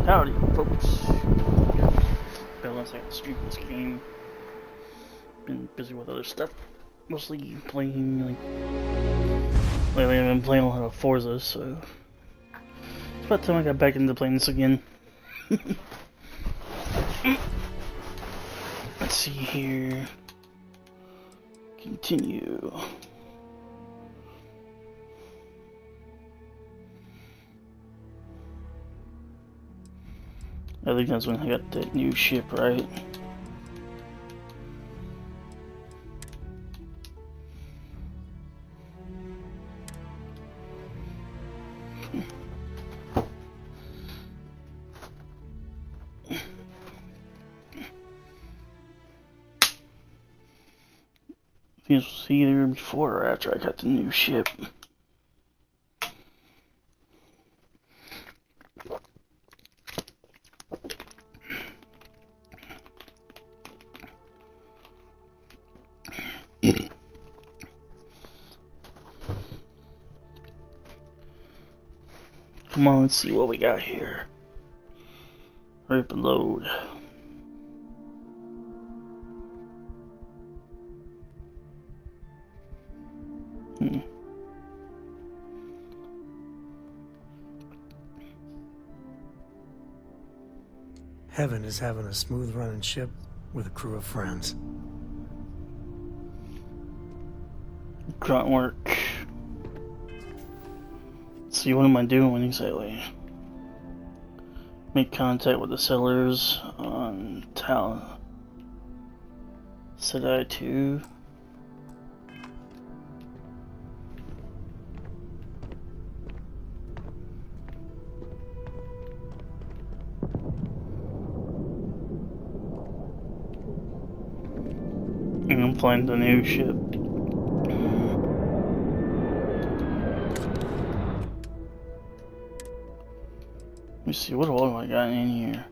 Howdy, folks. Been last night to stream this game. Been busy with other stuff. Mostly playing, lately I've been playing a lot of Forza, so it's about time I got back into playing this again. Let's see here. Continue. I think that's when I got that new ship, right? I think it was either before or after I got the new ship. Come on, let's see what we got here. Hurry up and load. Heaven is having a smooth running ship with a crew of friends. Grunt work. Let's see, what am I doing exactly? Make contact with the sellers on town. Said I too. And I'm playing the new ship. Let me see, what all have I got in here?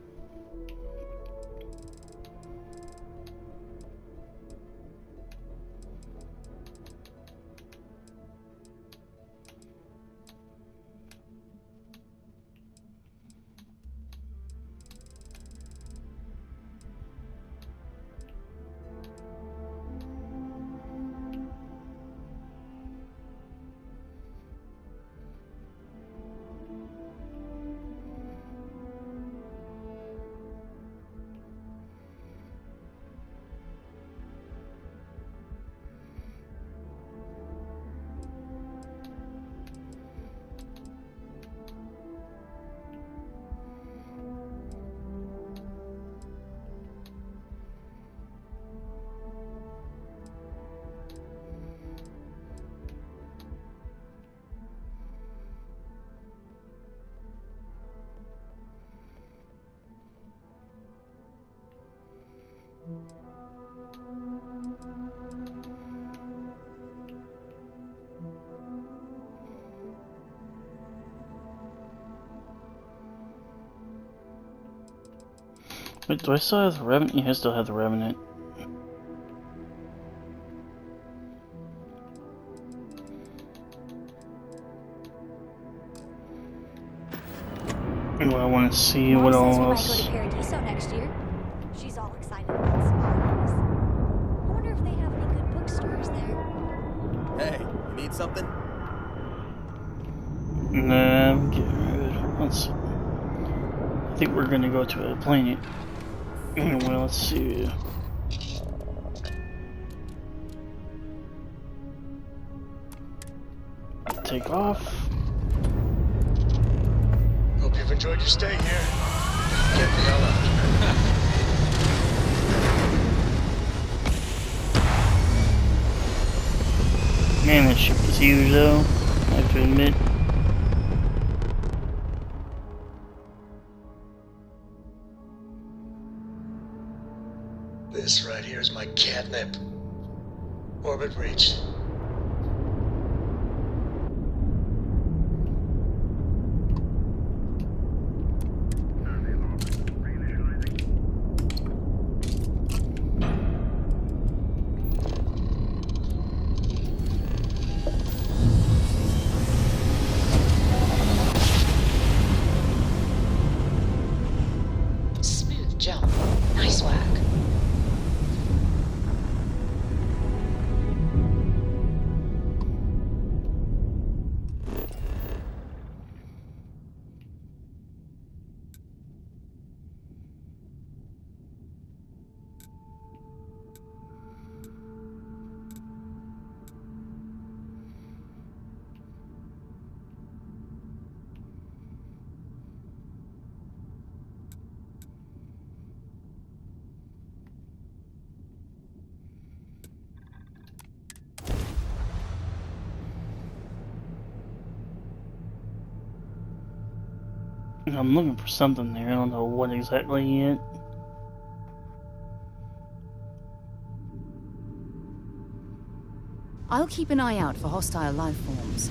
Wait, do I still have the Revenant? Yeah, I still have the Revenant. Well, I want to see what else. Might go to Paradiso next year. She's all excited about Spartans. I wonder if they have any good bookstores there. Hey, you need something? Nah, I'm good. Let's see. I think we're gonna go to a planet. Well, let's see. Take off. Hope you've enjoyed your stay here. Get the hell out. Man, that ship is huge though, I have to admit. This right here is my catnip. Orbit reached. Nice work. I'm looking for something there. I don't know what exactly yet. I'll keep an eye out for hostile life forms.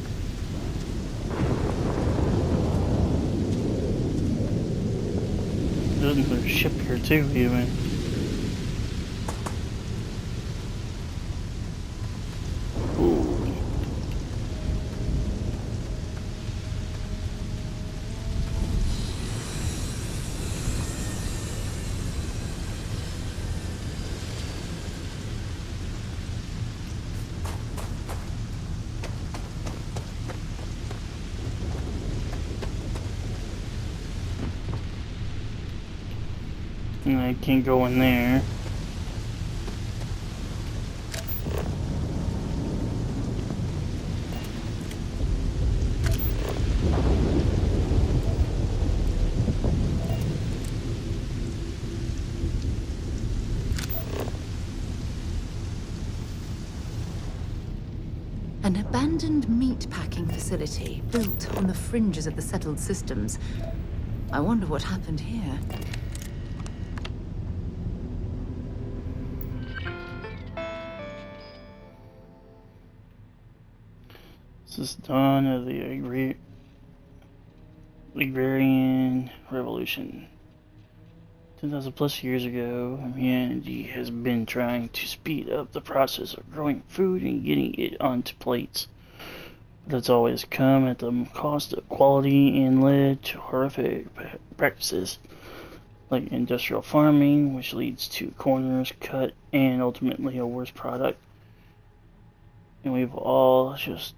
There's another ship here too, even. Ooh. And I can't go in there. An abandoned meat packing facility built on the fringes of the settled systems. I wonder what happened here. This is the dawn of the agrarian revolution. 10,000 plus years ago, humanity has been trying to speed up the process of growing food and getting it onto plates. But it's always come at the cost of quality and led to horrific practices like industrial farming, which leads to corners cut and ultimately a worse product. And we've all just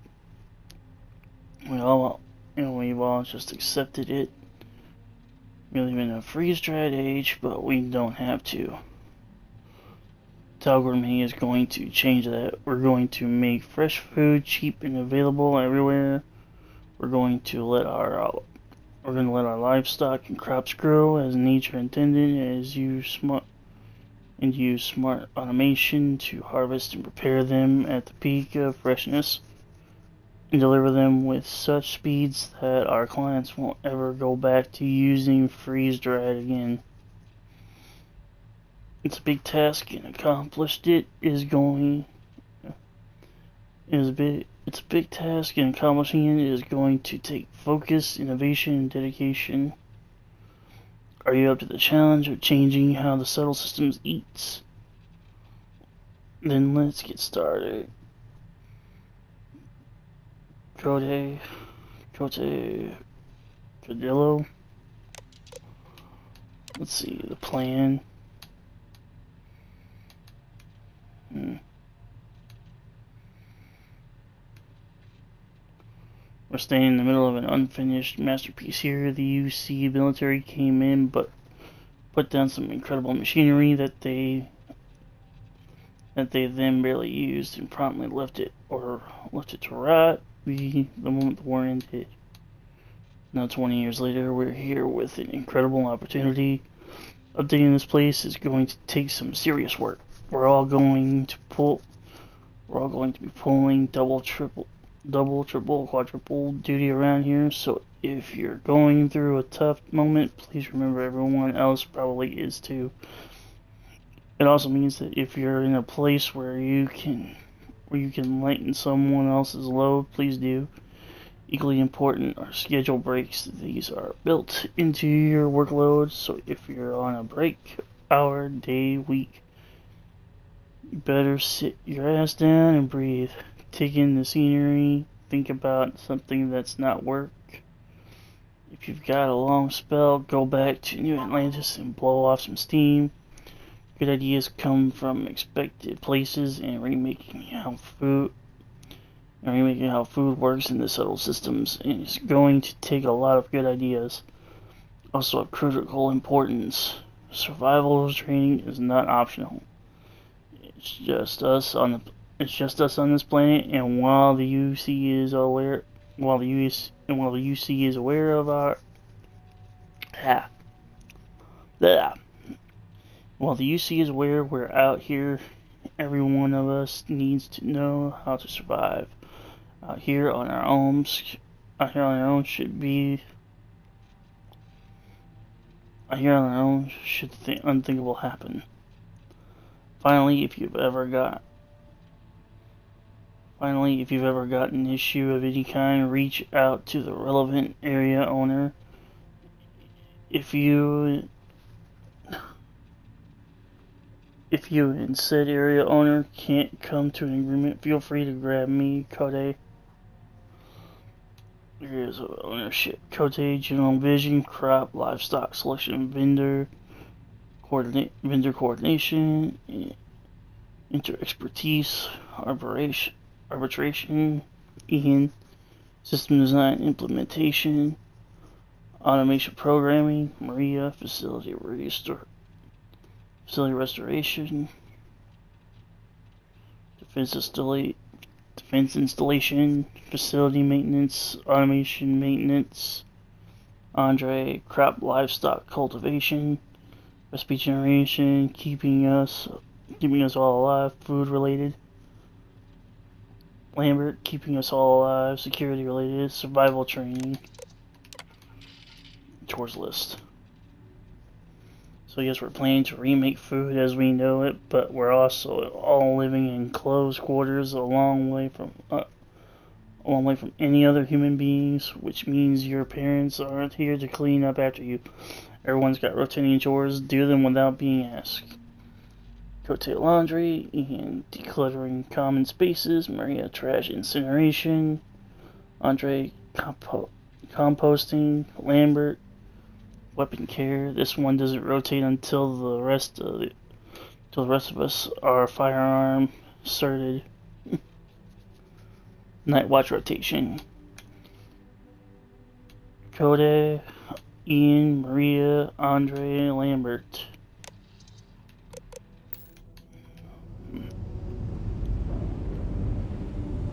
accepted it. We live in a freeze-dried age, but we don't have to. Algorithm is going to change that. We're going to make fresh food cheap and available everywhere. We're going to let our livestock and crops grow as nature intended, and use smart automation to harvest and prepare them at the peak of freshness, and deliver them with such speeds that our clients won't ever go back to using freeze-dried again. It's a big task, and accomplishing it is going to take focus, innovation, and dedication. Are you up to the challenge of changing how the settled systems eats? Then let's get started. Cadillo. Let's see the plan. We're staying in the middle of an unfinished masterpiece here. The UC military came in, but put down some incredible machinery that they then barely used, and promptly left it to rot the moment the war ended. Now 20 years later, we're here with an incredible opportunity. Updating this place is going to take some serious work. We're all going to be pulling double, triple, quadruple duty around here. So if you're going through a tough moment, please remember everyone else probably is too. It also means that if you're in a place where you can lighten someone else's load, please do. Equally important are schedule breaks. These are built into your workload, so if you're on a break, hour, day, week, you better sit your ass down and breathe. Take in the scenery, think about something that's not work. If you've got a long spell, go back to New Atlantis and blow off some steam. Good ideas come from expected places, and remaking how food works in the subtle systems, and it's going to take a lot of good ideas. Also of critical importance, survival training is not optional. It's just us on this planet, and while the UC is aware of our while the UC is aware we're out here, every one of us needs to know how to survive. Out here on our own should the unthinkable happen. Finally, if you've ever got an issue of any kind, reach out to the relevant area owner. If you and said area owner can't come to an agreement, feel free to grab me, Kote. Areas of ownership: Kote, general vision, crop, livestock selection, vendor coordination, inter-expertise, arbitration, Ian, system design, implementation, automation programming, Maria, facility restoration, defense installation, facility maintenance, automation maintenance, Andre, crop livestock cultivation, recipe generation, keeping us all alive, food related, Lambert, keeping us all alive, security related, survival training, chores list. So yes, we're planning to remake food as we know it, but we're also all living in close quarters, a long way from any other human beings, which means your parents aren't here to clean up after you. Everyone's got rotating chores, do them without being asked. Kote laundry and decluttering common spaces, Maria trash incineration, Andre composting, Lambert weapon care. This one doesn't rotate until the rest of us are firearm certed. Night watch rotation. Kote, Ian, Maria, Andre, Lambert.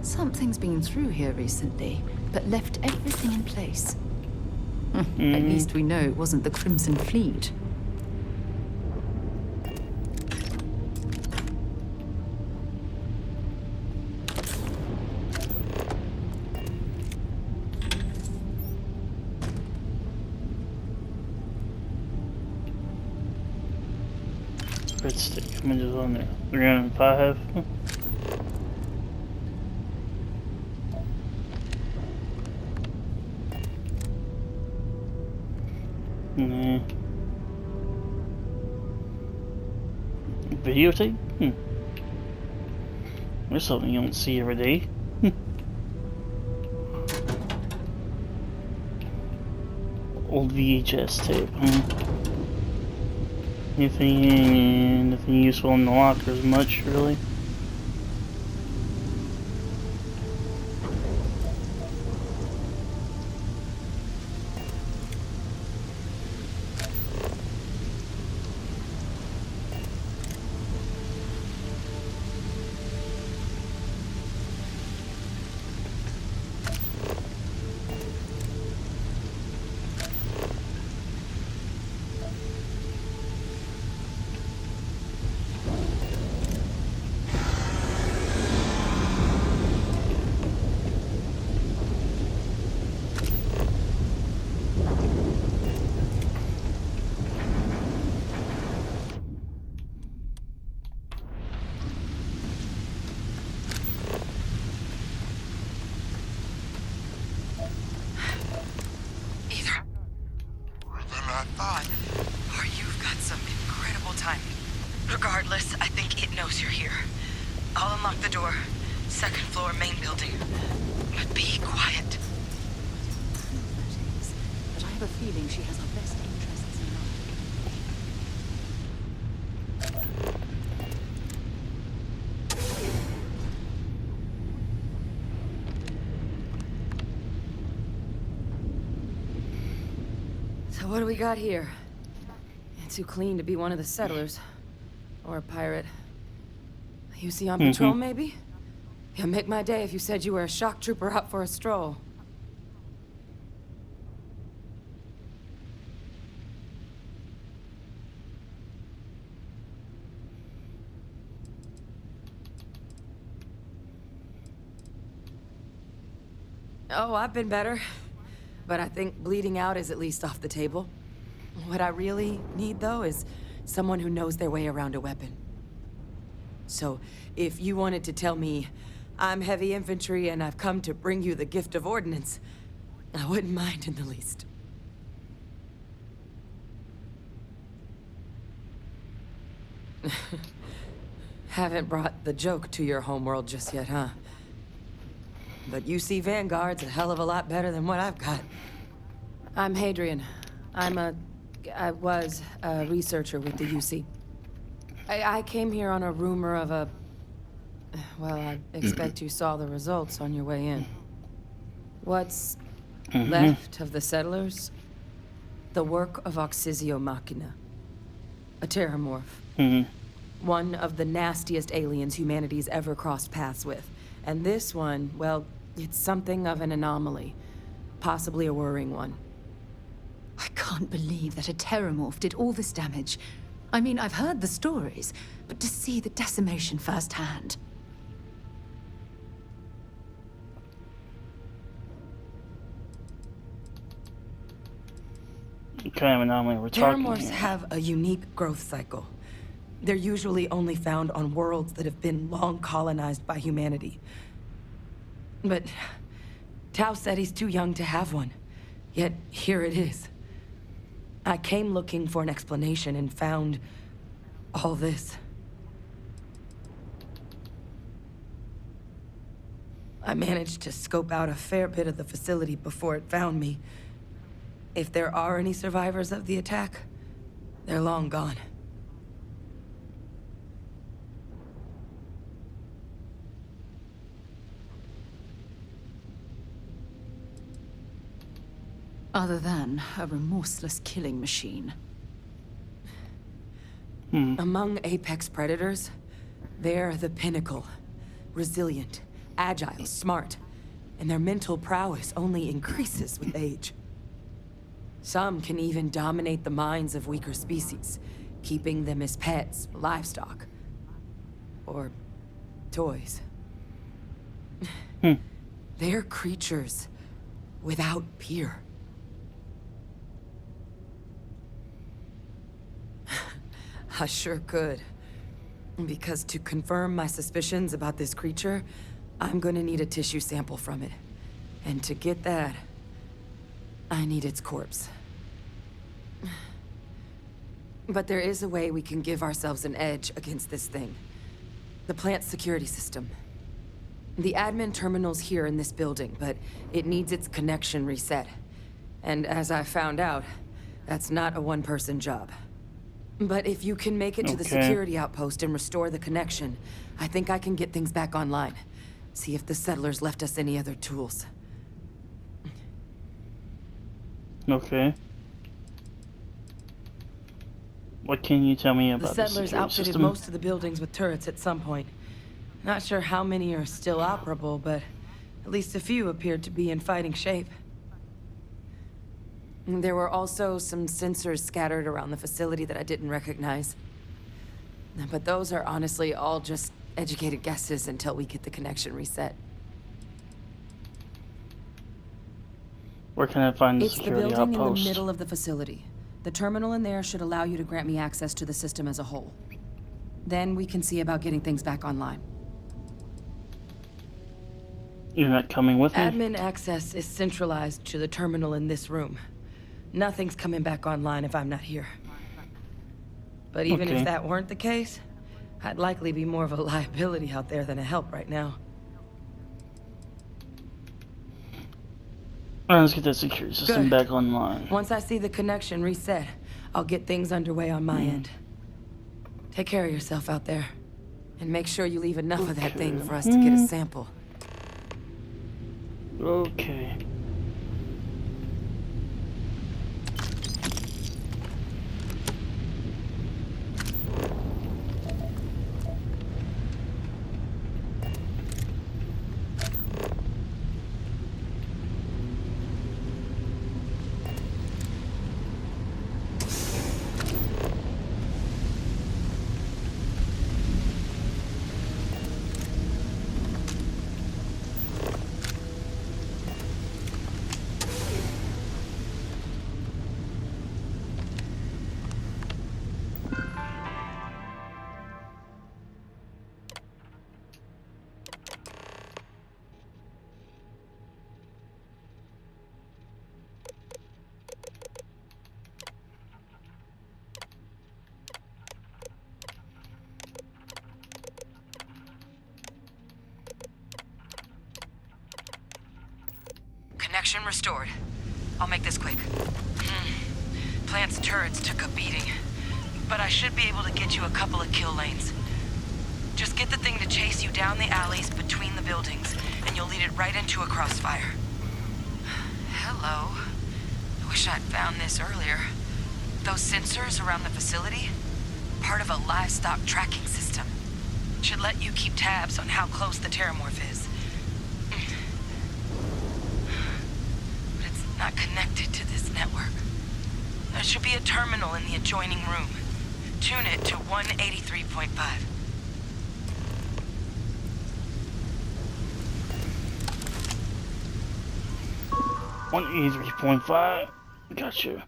Something's been through here recently, but left everything in place. At least we know it wasn't the Crimson Fleet. Red stick, how much is on there? 305? Nah. Videotape? There's something you don't see every day. Old VHS tape, Nothing useful in the lockers much, really. Or you've got some incredible timing. Regardless, I think it knows you're here. I'll unlock the door. Second floor, main building. But be quiet. But I a feeling she has our best interests in mind. So what do we got here? Too clean to be one of the settlers. Or a pirate. You see on patrol, maybe? Yeah, make my day if you said you were a shock trooper out for a stroll. Oh, I've been better. But I think bleeding out is at least off the table. What I really need, though, is someone who knows their way around a weapon. So, if you wanted to tell me, I'm heavy infantry and I've come to bring you the gift of ordnance, I wouldn't mind in the least. Haven't brought the joke to your homeworld just yet, huh? But UC Vanguard's a hell of a lot better than what I've got. I'm Hadrian. I was a researcher with the UC. I came here on a rumor of a... Well, I expect you saw the results on your way in. What's left of the settlers? The work of Oxysio Machina. A terramorph. One of the nastiest aliens humanity's ever crossed paths with. And this one, well, it's something of an anomaly. Possibly a worrying one. I can't believe that a terramorph did all this damage. I mean, I've heard the stories, but to see the decimation firsthand. What kind of anomaly we're talking Terramorphs here? have a unique growth cycle. They're usually only found on worlds that have been long colonized by humanity. But Tao said he's too young to have one. Yet, here it is. I came looking for an explanation and found all this. I managed to scope out a fair bit of the facility before it found me. If there are any survivors of the attack, they're long gone. Other than a remorseless killing machine. Among apex predators, they're the pinnacle. Resilient, agile, smart, and their mental prowess only increases with age. Some can even dominate the minds of weaker species, keeping them as pets, livestock, or toys. They're creatures without peer. I sure could. Because to confirm my suspicions about this creature, I'm gonna need a tissue sample from it. And to get that, I need its corpse. But there is a way we can give ourselves an edge against this thing. The plant's security system. The admin terminal's here in this building, but it needs its connection reset. And as I found out, that's not a one-person job. But if you can make it to the security outpost and restore the connection, I think I can get things back online. See if the settlers left us any other tools. Okay. What can you tell me The about the settlers security outfitted system? most of the buildings with turrets at some point. Not sure how many are still operable, but at least a few appeared to be in fighting shape. There were also some sensors scattered around the facility that I didn't recognize. But those are honestly all just educated guesses until we get the connection reset. Where can I find the It's the security building in outpost? the middle of the facility. The terminal in there should allow you to grant me access to the system as a whole. Then we can see about getting things back online. You're not coming with me? Admin access is centralized to the terminal in this room. Nothing's coming back online if I'm not here. But even Okay. if that weren't the case, I'd likely be more of a liability out there than a help right now. Alright, let's get that security system Good. back online. Once I see the connection reset, I'll get things underway on my end. Take care of yourself out there. And make sure you leave enough of that thing for us to get a sample. Okay. Connection restored. I'll make this quick. Plant's turrets took a beating, but I should be able to get you a couple of kill lanes. Just get the thing to chase you down the alleys between the buildings, and you'll lead it right into a crossfire. Hello. I wish I'd found this earlier. Those sensors around the facility? Part of a livestock tracking system. Should let you keep tabs on how close the terramorph is. But it's not connected to this network. There should be a terminal in the adjoining room. Tune it to 183.5. 183.5. Gotcha.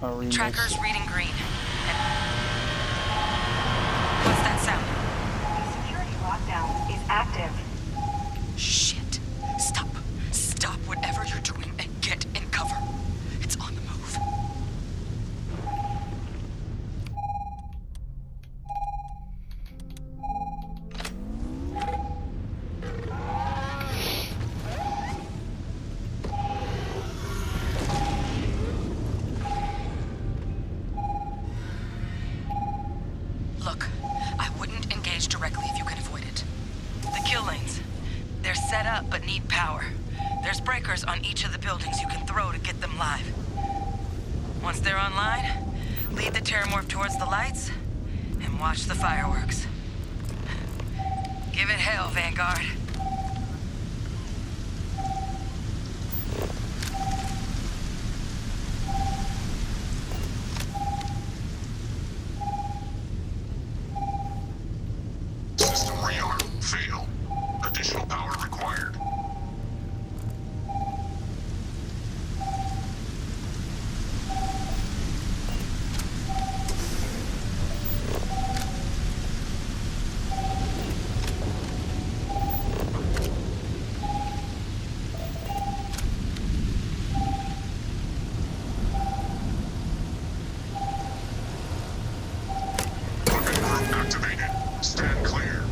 I'll read Tracker's this. reading green. What's that sound? The security lockdown is active. Shit. Stop. Stop whatever you're doing and get in cover. It's on the move. Look, I wouldn't engage directly if you can avoid it. The kill lanes. They're set up but need power. There's breakers on each of the buildings you can throw to get them live. Once they're online, lead the terramorph towards the lights and watch the fireworks. Give it hell, Vanguard. System rearm. Fail. Additional power required. Weapon group activated. Stand clear.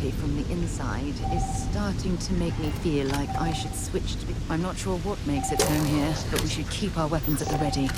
empty from the inside is starting to make me feel like I should switch to... I'm not sure what makes its home here, but we should keep our weapons at the ready.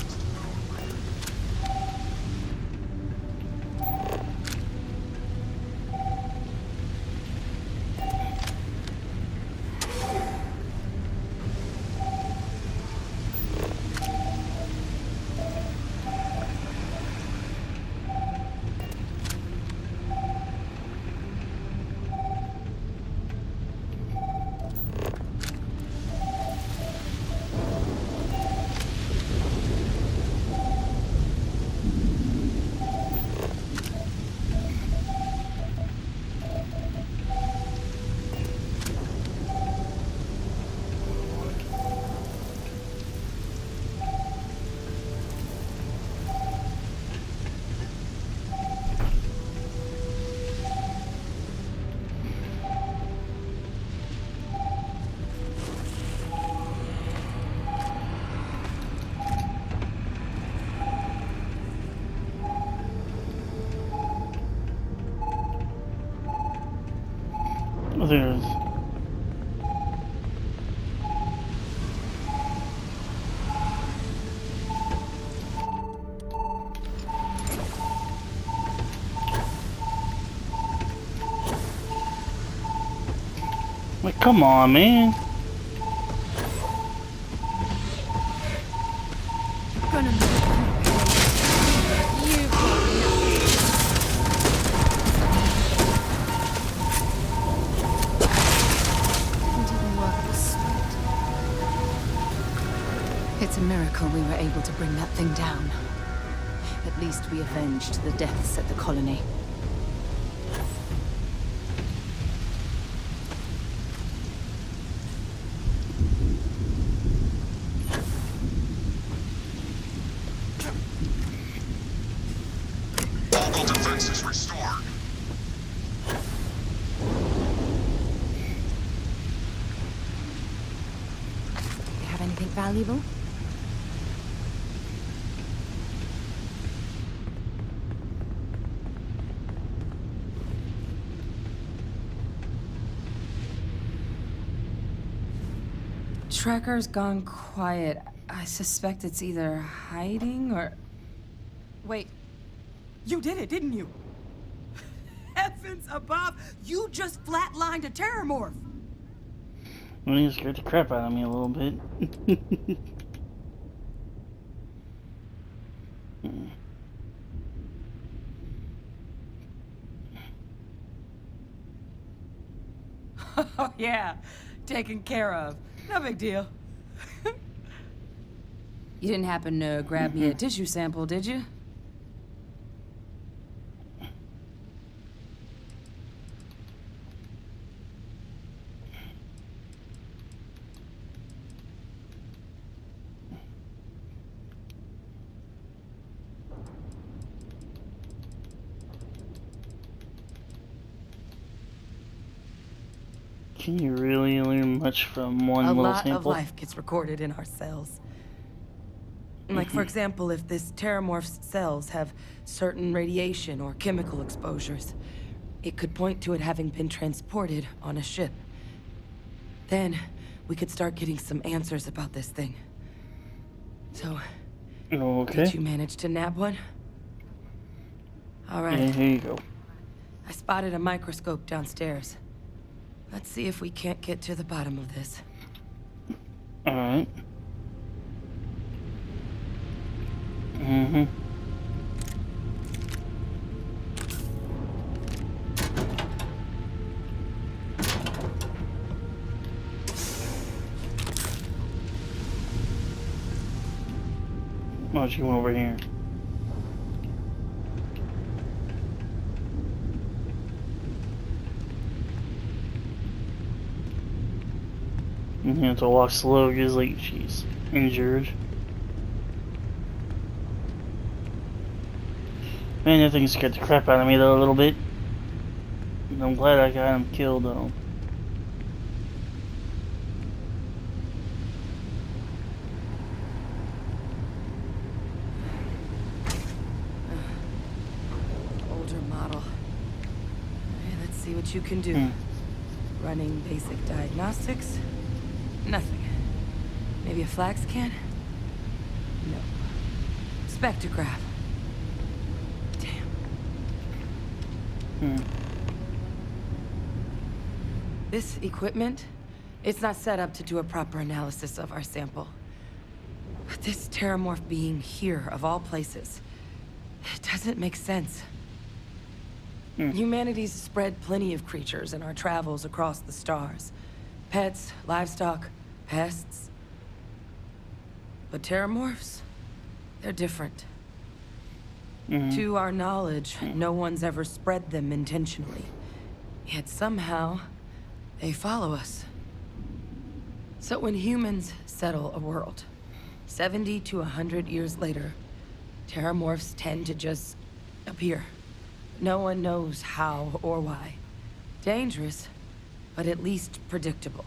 There's... Like, come on, man. Gonna make you pay. You've got nothing. Didn't even worth the sweat. It's a miracle we were able to bring that thing down. At least we avenged the deaths at the colony. Local defenses restored. You have anything valuable? Tracker's gone quiet. I suspect it's either hiding or... Wait. You did it, didn't you? Heavens above! You just flatlined a terramorph! Well, you scared the crap out of me a little bit. Oh yeah, taken care of. No big deal. You didn't happen to grab me a tissue sample, did you? Can you really learn much from one A little lot sample? of life gets recorded in our cells. Like, for example, if this terramorph's cells have certain radiation or chemical exposures, it could point to it having been transported on a ship. Then, we could start getting some answers about this thing. So, Okay. did you manage to nab one? All right. Yeah, here you go. I spotted a microscope downstairs. Let's see if we can't get to the bottom of this. Alright. Mm-hmm. Why don't you come over here? You have to walk slow because, like, she's injured. Man, that thing scared the crap out of me, though, a little bit. And I'm glad I got him killed, though. Older model. Hey, let's See what you can do. Running basic diagnostics? Nothing. Maybe a flax can? No. Spectrograph. Damn. This equipment, it's not set up to do a proper analysis of our sample. But this terramorph being here, of all places, it doesn't make sense. Humanity's spread plenty of creatures in our travels across the stars. Pets, livestock, pests. But terramorphs, they're different. To our knowledge, no one's ever spread them intentionally. Yet somehow, they follow us. So when humans settle a world, 70 to 100 years later, terramorphs tend to just appear. No one knows how or why. Dangerous, but at least predictable.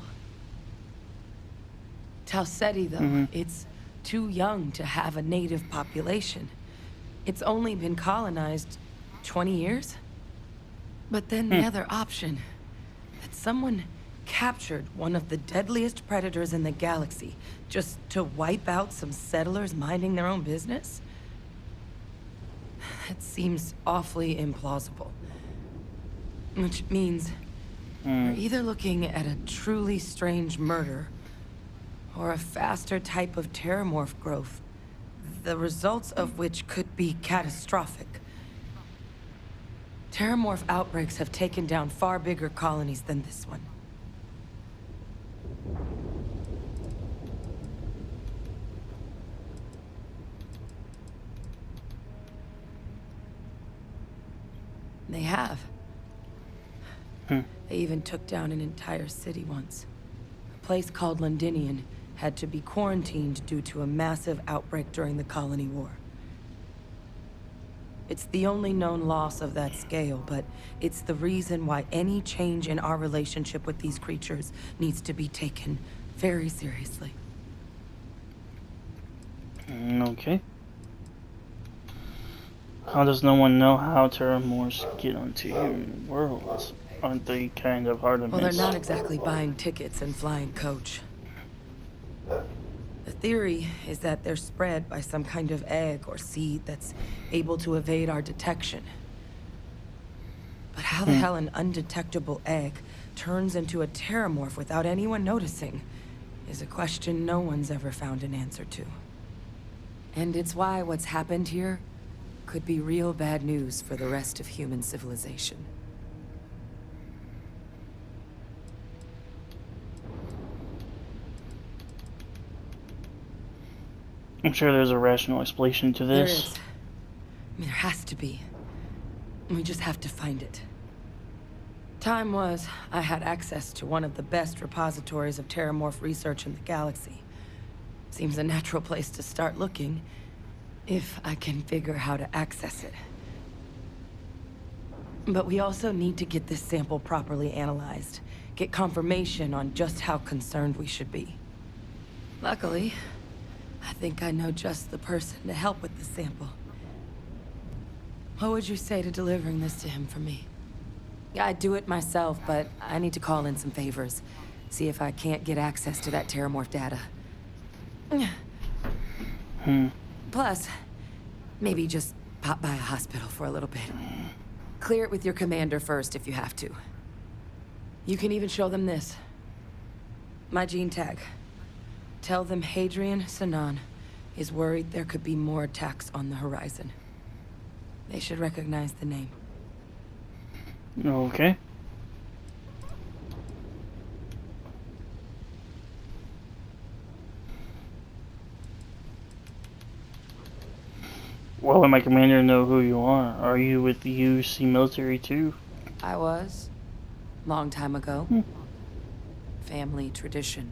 Talseti, though, it's too young to have a native population. It's only been colonized 20 years? But then the other option, that someone captured one of the deadliest predators in the galaxy just to wipe out some settlers minding their own business? That seems awfully implausible. Which means we're either looking at a truly strange murder or a faster type of terramorph growth, the results of which could be catastrophic. Terramorph outbreaks have taken down far bigger colonies than this one. They have. They even took down an entire city once. A place called Londinian had to be quarantined due to a massive outbreak during the Colony War. It's the only known loss of that scale, but it's the reason why any change in our relationship with these creatures needs to be taken very seriously. Okay. How does no one know how terramorphs get onto human worlds? Aren't they kind of hard to miss? Well, they're not exactly buying tickets and flying coach. The theory is that they're spread by some kind of egg or seed that's able to evade our detection. But how the hell an undetectable egg turns into a terramorph without anyone noticing is a question no one's ever found an answer to. And it's why what's happened here could be real bad news for the rest of human civilization. I'm sure there's a rational explanation to There this. is. I mean, there has to be. We just have to find it. Time was, I had access to one of the best repositories of terramorph research in the galaxy. Seems a natural place to start looking, if I can figure how to access it. But we also need to get this sample properly analyzed, get confirmation on just how concerned we should be. Luckily, I think I know just the person to help with the sample. What would you say to delivering this to him for me? Yeah, I'd do it myself, but I need to call in some favors. See if I can't get access to that terramorph data. Plus, maybe just pop by a hospital for a little bit. Clear it with your commander first if you have to. You can even show them this. My gene tag. Tell them Hadrian Sinan is worried there could be more attacks on the horizon. They should recognize the name. Okay. Well, let my commander know who you are. Are you with the UC military too? I was. Long time ago. Family tradition.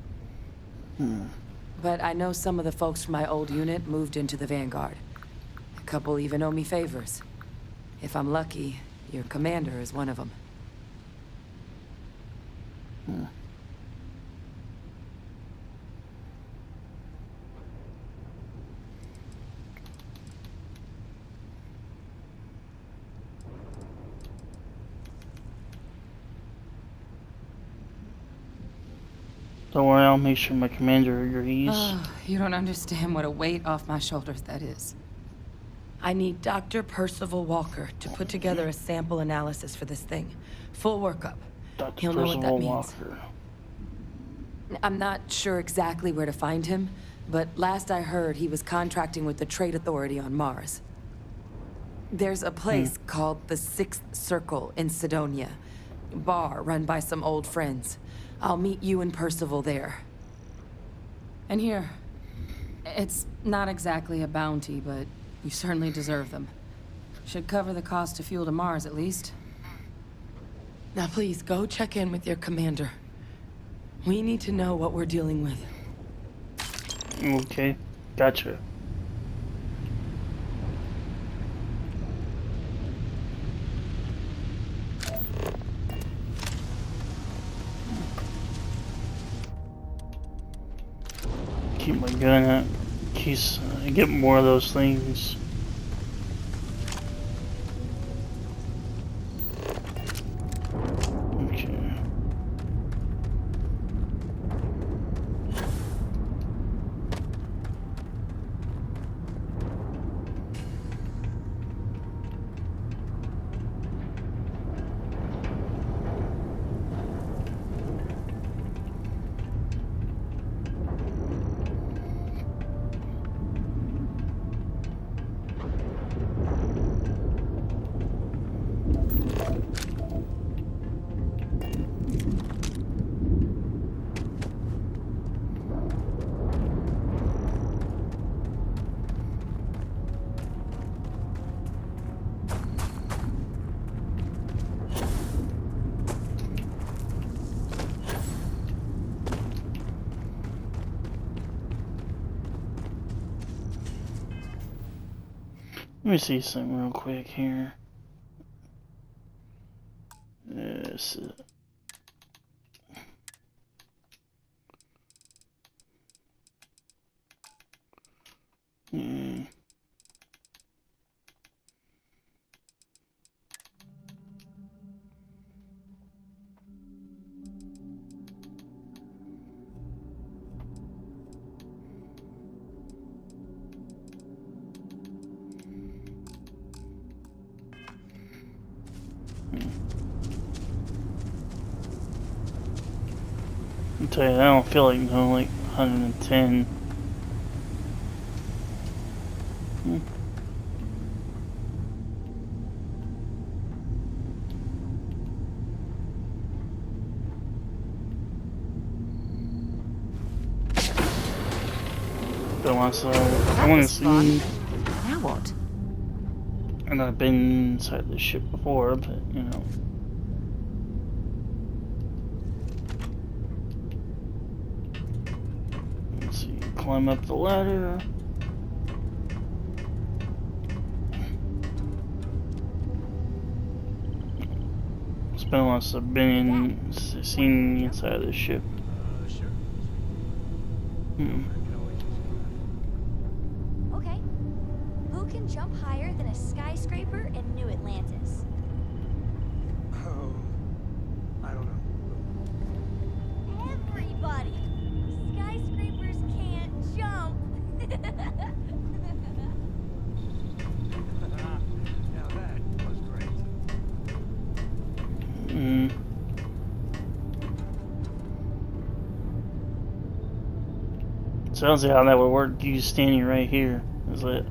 But I know some of the folks from my old unit moved into the Vanguard. A couple even owe me favors. If I'm lucky, your commander is one of them. Don't worry, I'll make sure my commander agrees. You don't understand what a weight off my shoulders that is. I need Dr. Percival Walker to put together a sample analysis for this thing. Full workup. Dr. He'll know what that Percival means. Walker. I'm not sure exactly where to find him, but last I heard he was contracting with the Trade Authority on Mars. There's a place called the Sixth Circle in Sidonia. Bar run by some old friends. I'll meet you and Percival there. And here, it's not exactly a bounty, but you certainly deserve them. Should cover the cost of fuel to Mars, at least. Now please, go check in with your commander. We need to know what we're dealing with. Okay, gotcha. Keep my gun out in case I get more of those things. Okay. Let me see something real quick here. This is... I'll tell you, I don't feel like going like 110. But once I want to see. Now what? And I've been inside the ship before, but you know. Let's see, climb up the ladder. It's been a while since I've been seen inside of the ship. Sure. Okay. Who can jump higher than a skyscraper in New Atlantis? Oh, I don't know. Everybody! Skyscrapers can't jump! Now that was great. Sounds like how that would work. You standing right here, is that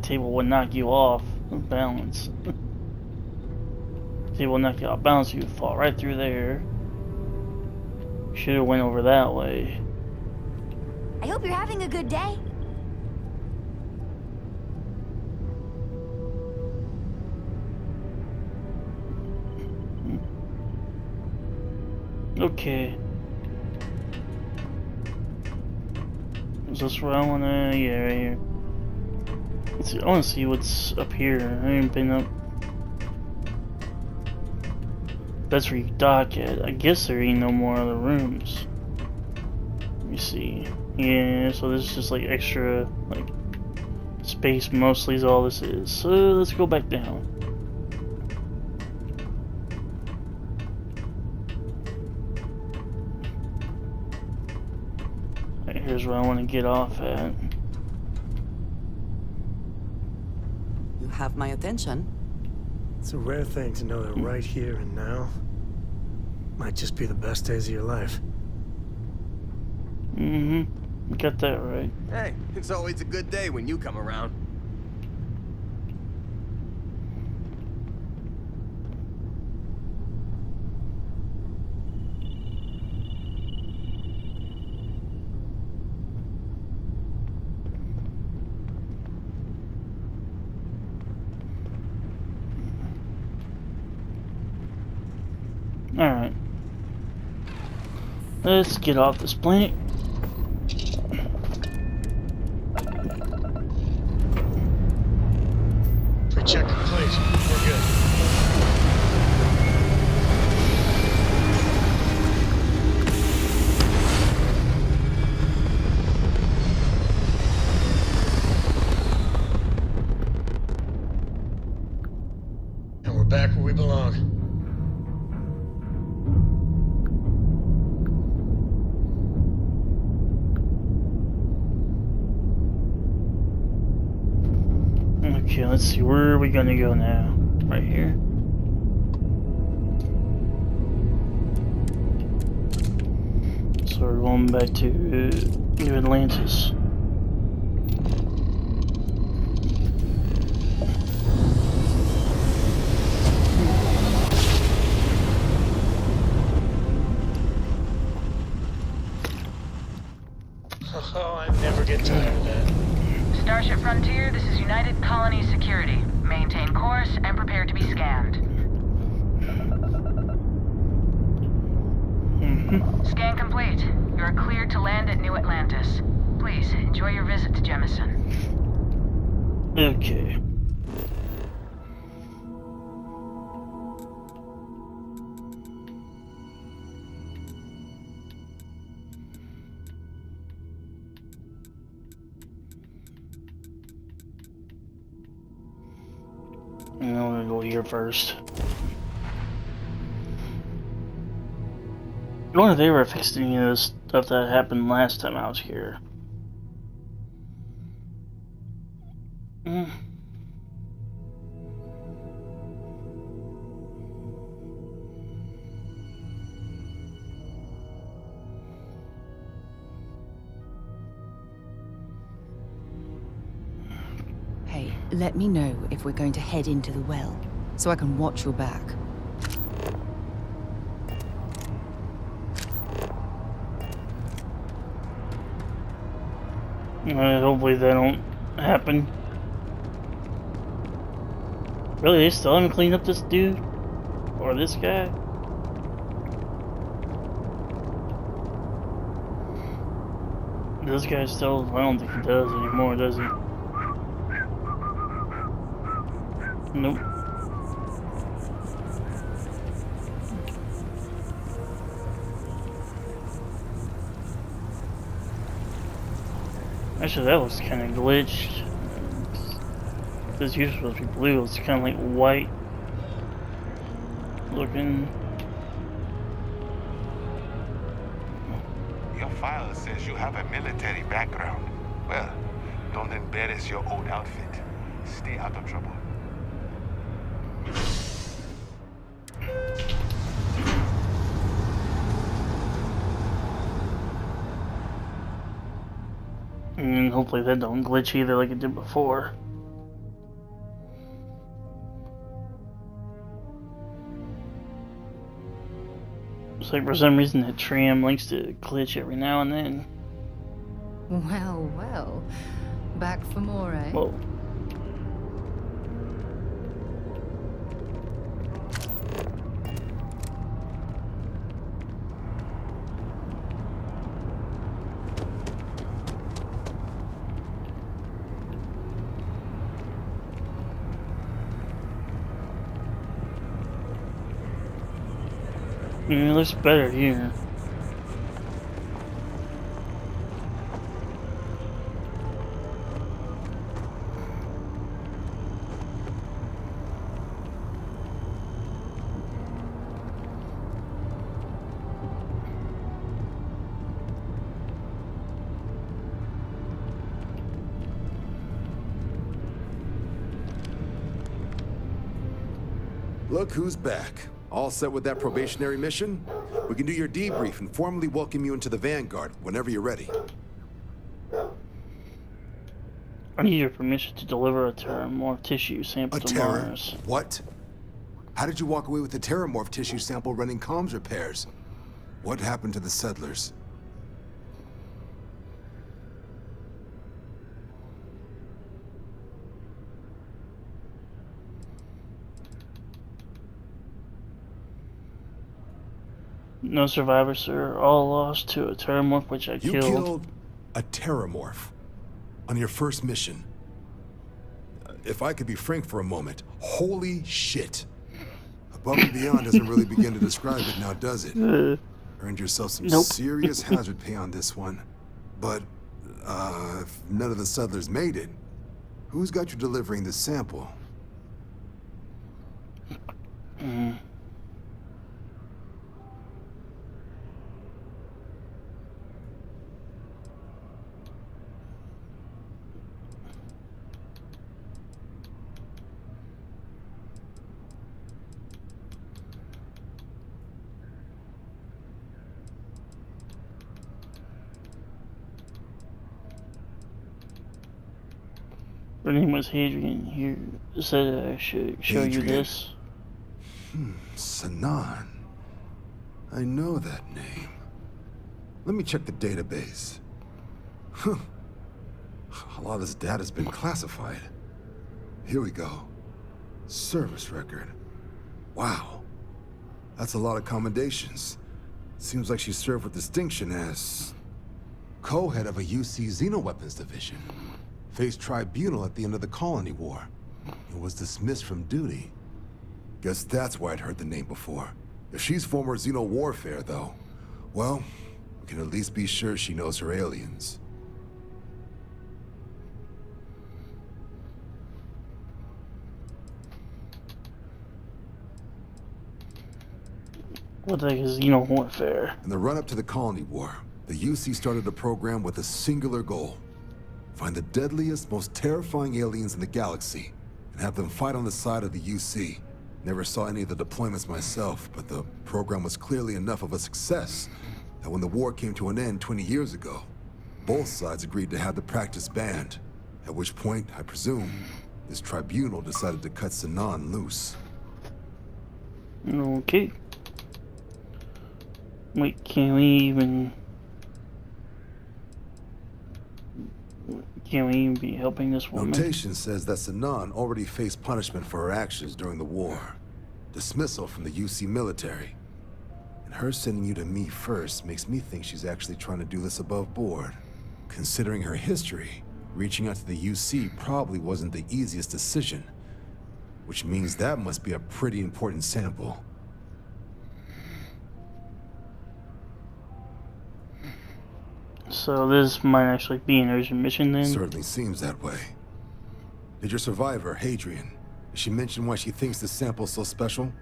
table would knock you off balance. Table would knock you off balance. You would fall right through there. Should have went over that way. I hope you're having a good day. Okay. Is this where I wanna? Yeah, right here. Let's see. I wanna see what's up here. I haven't been up. That's where you dock at. I guess there ain't no more other rooms. Let me see. Yeah, so this is just like extra, like, space mostly is all this is. So let's go back down. Here's where I want to get off at. You have my attention. It's a rare thing to know that right here and now might just be the best days of your life. Mm-hmm. Got that right. Hey, it's always a good day when you come around. Alright. Let's get off this planet. Pre-check complete. We're good. And we're back where we belong. Okay, let's see, where are we gonna go now? Right here. So we're going back to New Atlantis. Oh, I never get tired of that. Starship Frontier, this is United Colony Security. Maintain course and prepare to be scanned. Scan complete. You are cleared to land at New Atlantis. Please, enjoy your visit to Jemison. Okay. I'm gonna go here first. I wonder if they were fixing any of this stuff that happened last time I was here. Hey, let me know if we're going to head into the well, so I can watch your back. Hopefully that don't happen. Really, they still haven't cleaned up this dude? Or this guy? This guy still, I don't think he does anymore, does he? Nope. Actually, that looks kind of glitched. This usually supposed to be blue. It's kind of like white looking. Your file says you have a military background. Well, don't embarrass your old outfit. Stay out of trouble. And hopefully that don't glitch either like it did before. It's like for some reason that tram likes to glitch every now and then. Well, well. Back for more, eh? Whoa. It looks better here. Look who's back. All set with that probationary mission? We can do your debrief and formally welcome you into the Vanguard whenever you're ready. I need your permission to deliver a terramorph tissue sample to Mars. What? How did you walk away with the terramorph tissue sample running comms repairs? What happened to the settlers? No survivors, sir. All lost to a terramorph which I killed. You killed a terramorph on your first mission. If I could be frank for a moment, holy shit. Above and beyond doesn't really begin to describe it now, does it? Earned yourself some serious hazard pay on this one. But, if none of the settlers made it, who's got you delivering this sample? Her name was Hadrian. Here said I should show you this. Sanan. I know that name. Let me check the database. A lot of this data's been classified. Here we go. Service record. Wow. That's a lot of commendations. Seems like she served with distinction as co-head of a UC Xenoweapons division. Faced tribunal at the end of the Colony War. And was dismissed from duty. Guess that's why I'd heard the name before. If she's former Xeno warfare, though, well, we can at least be sure she knows her aliens. What the heck is Xeno warfare? In the run-up to the Colony War, the UC started a program with a singular goal. Find the deadliest, most terrifying aliens in the galaxy, and have them fight on the side of the UC. Never saw any of the deployments myself, but the program was clearly enough of a success that when the war came to an end 20 years ago, both sides agreed to have the practice banned. At which point, I presume, this tribunal decided to cut Sanan loose. Okay. Wait, can we even be helping this woman? Notation says that Sanan already faced punishment for her actions during the war. Dismissal from the UC military. And her sending you to me first makes me think she's actually trying to do this above board. Considering her history, reaching out to the UC probably wasn't the easiest decision. Which means that must be a pretty important sample. So this might actually be an urgent mission then? Certainly seems that way. Did your survivor, Hadrian, did she mention why she thinks this sample's so special?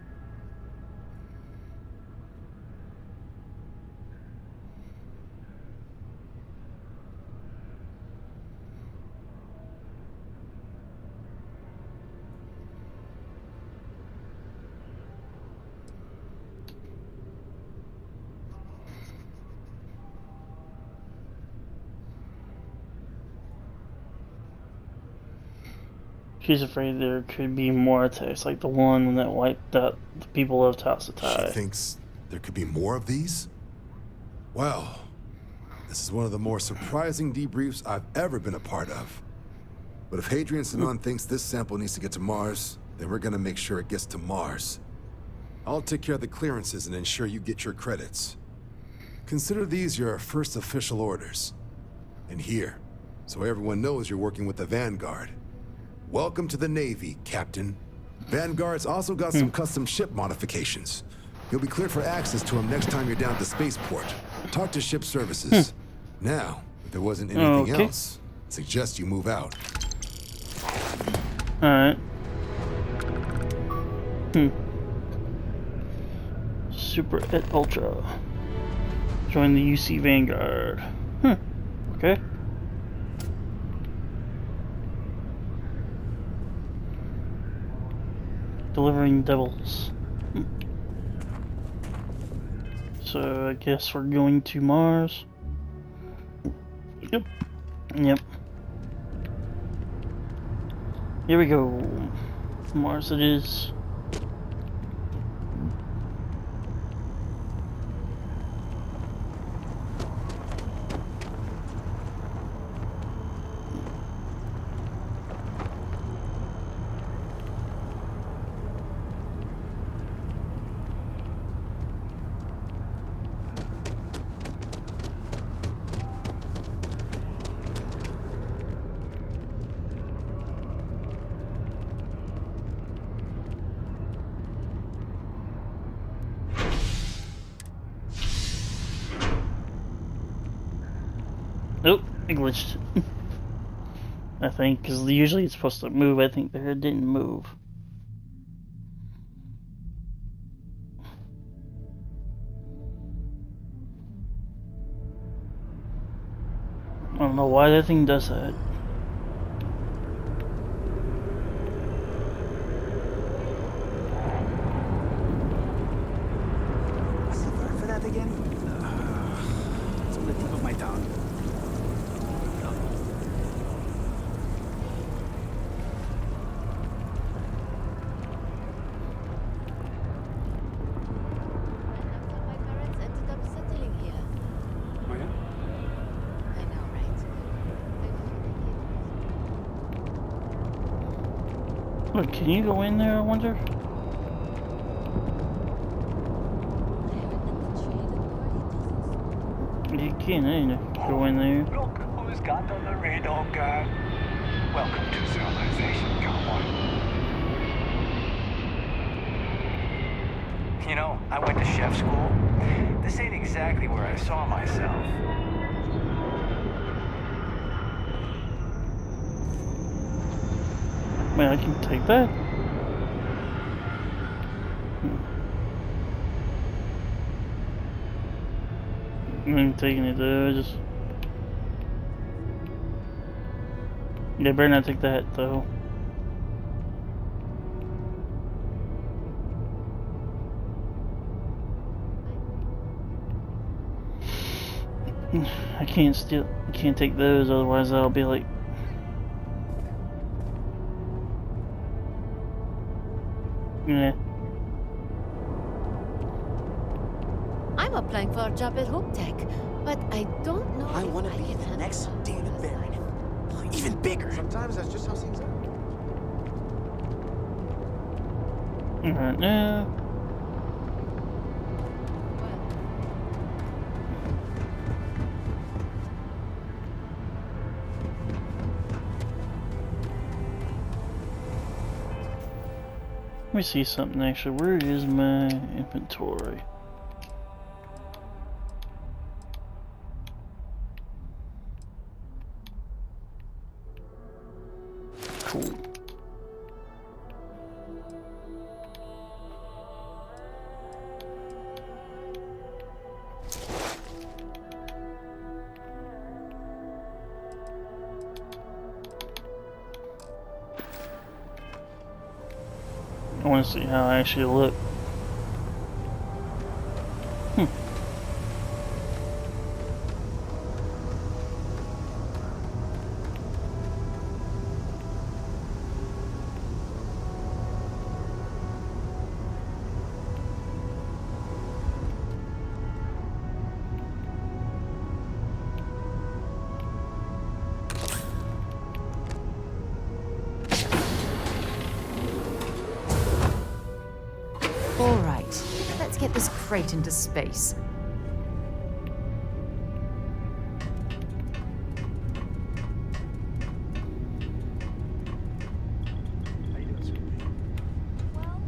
She's afraid there could be more attacks, like the one that wiped out the people of Tacitai. She thinks there could be more of these? Well, this is one of the more surprising debriefs I've ever been a part of. But if Hadrian Sanan thinks this sample needs to get to Mars, then we're gonna make sure it gets to Mars. I'll take care of the clearances and ensure you get your credits. Consider these your first official orders. And here, so everyone knows you're working with the Vanguard. Welcome to the Navy, Captain. Vanguard's also got some custom ship modifications. You'll be cleared for access to them next time you're down at the spaceport. Talk to ship services. Now, if there wasn't anything else, I suggest you move out. Alright. Super et Ultra. Join the UC Vanguard. Okay. delivering devils. So I guess we're going to Mars. Yep. Yep. Here we go. Mars it is. Nope, it glitched. I think, because usually it's supposed to move. I think there it didn't move. I don't know why that thing does that. What's the word for that again? It's on the tip of my tongue. My parents ended up settling here. Oh yeah? I know, right? Look, can you go in there, I wonder? You can, ain't you? Go in there. Look who's got on the radar gun. Welcome to civilization, cowboy. You know, I went to chef school. This ain't exactly where I saw myself. Man, I can take that. I'm taking it though, just... Yeah, better not take that though. I can't steal, can't take those, otherwise I'll be like... Yeah. I'm applying for a job at Hope Tech, but I don't know. I if want to be can the handle next all David of Barron. that. Even bigger. Sometimes that's just how things are. Alright now. Let me see something actually. Where is my inventory? Cool. I want to see how I actually look. All right, let's get this crate into space. How you doing, sweetie? Well,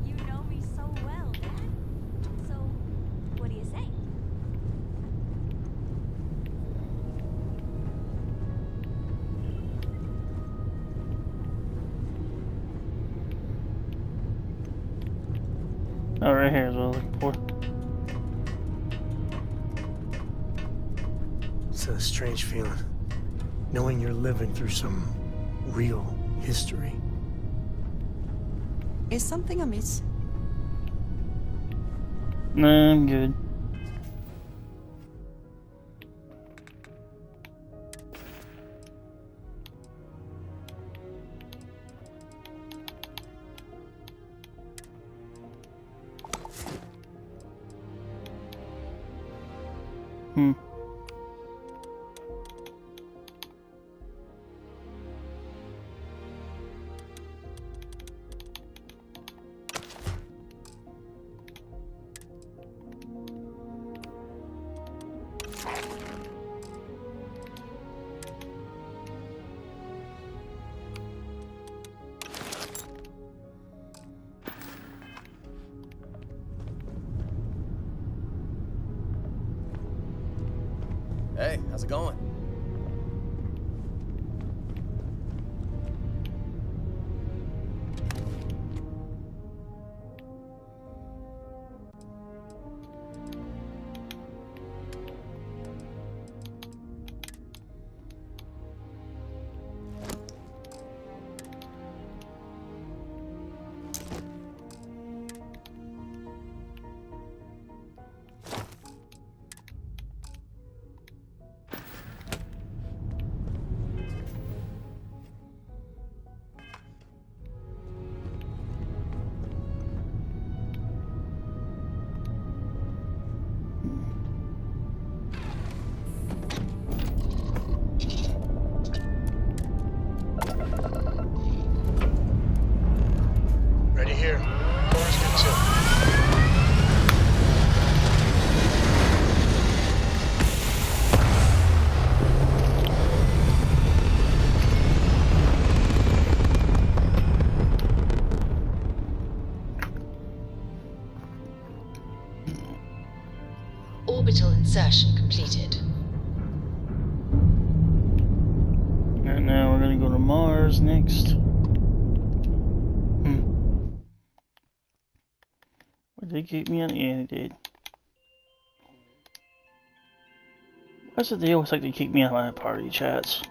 you know me so well, Dad. So, what do you say? Oh, right here is what I was looking for. a strange feeling. Knowing you're living through some real history. Is something amiss? No, I'm good. Hey, how's it going? Ready here. Course good too. Orbital insertion completed. And now we're gonna go to Mars next. Would they keep me on? Yeah, they did. Why is it they always like to keep me on my party chats?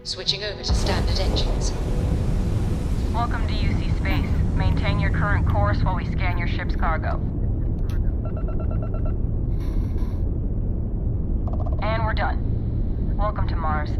Switching over to standard engines. Welcome to UC Space. Maintain your current course while we scan your ship's cargo. And we're done. Welcome to Mars.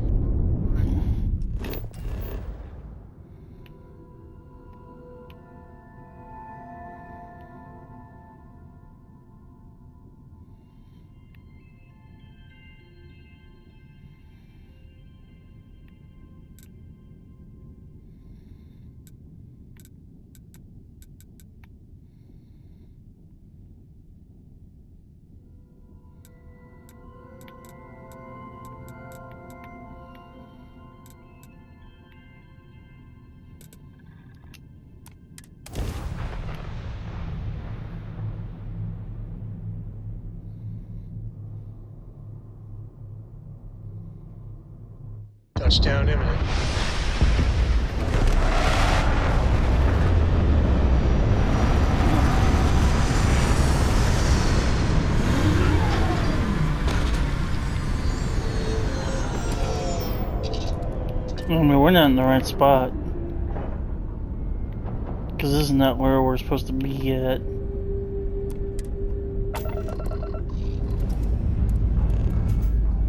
Touchdown imminent. I mean, we're not in the right spot. Because this is not where we're supposed to be yet.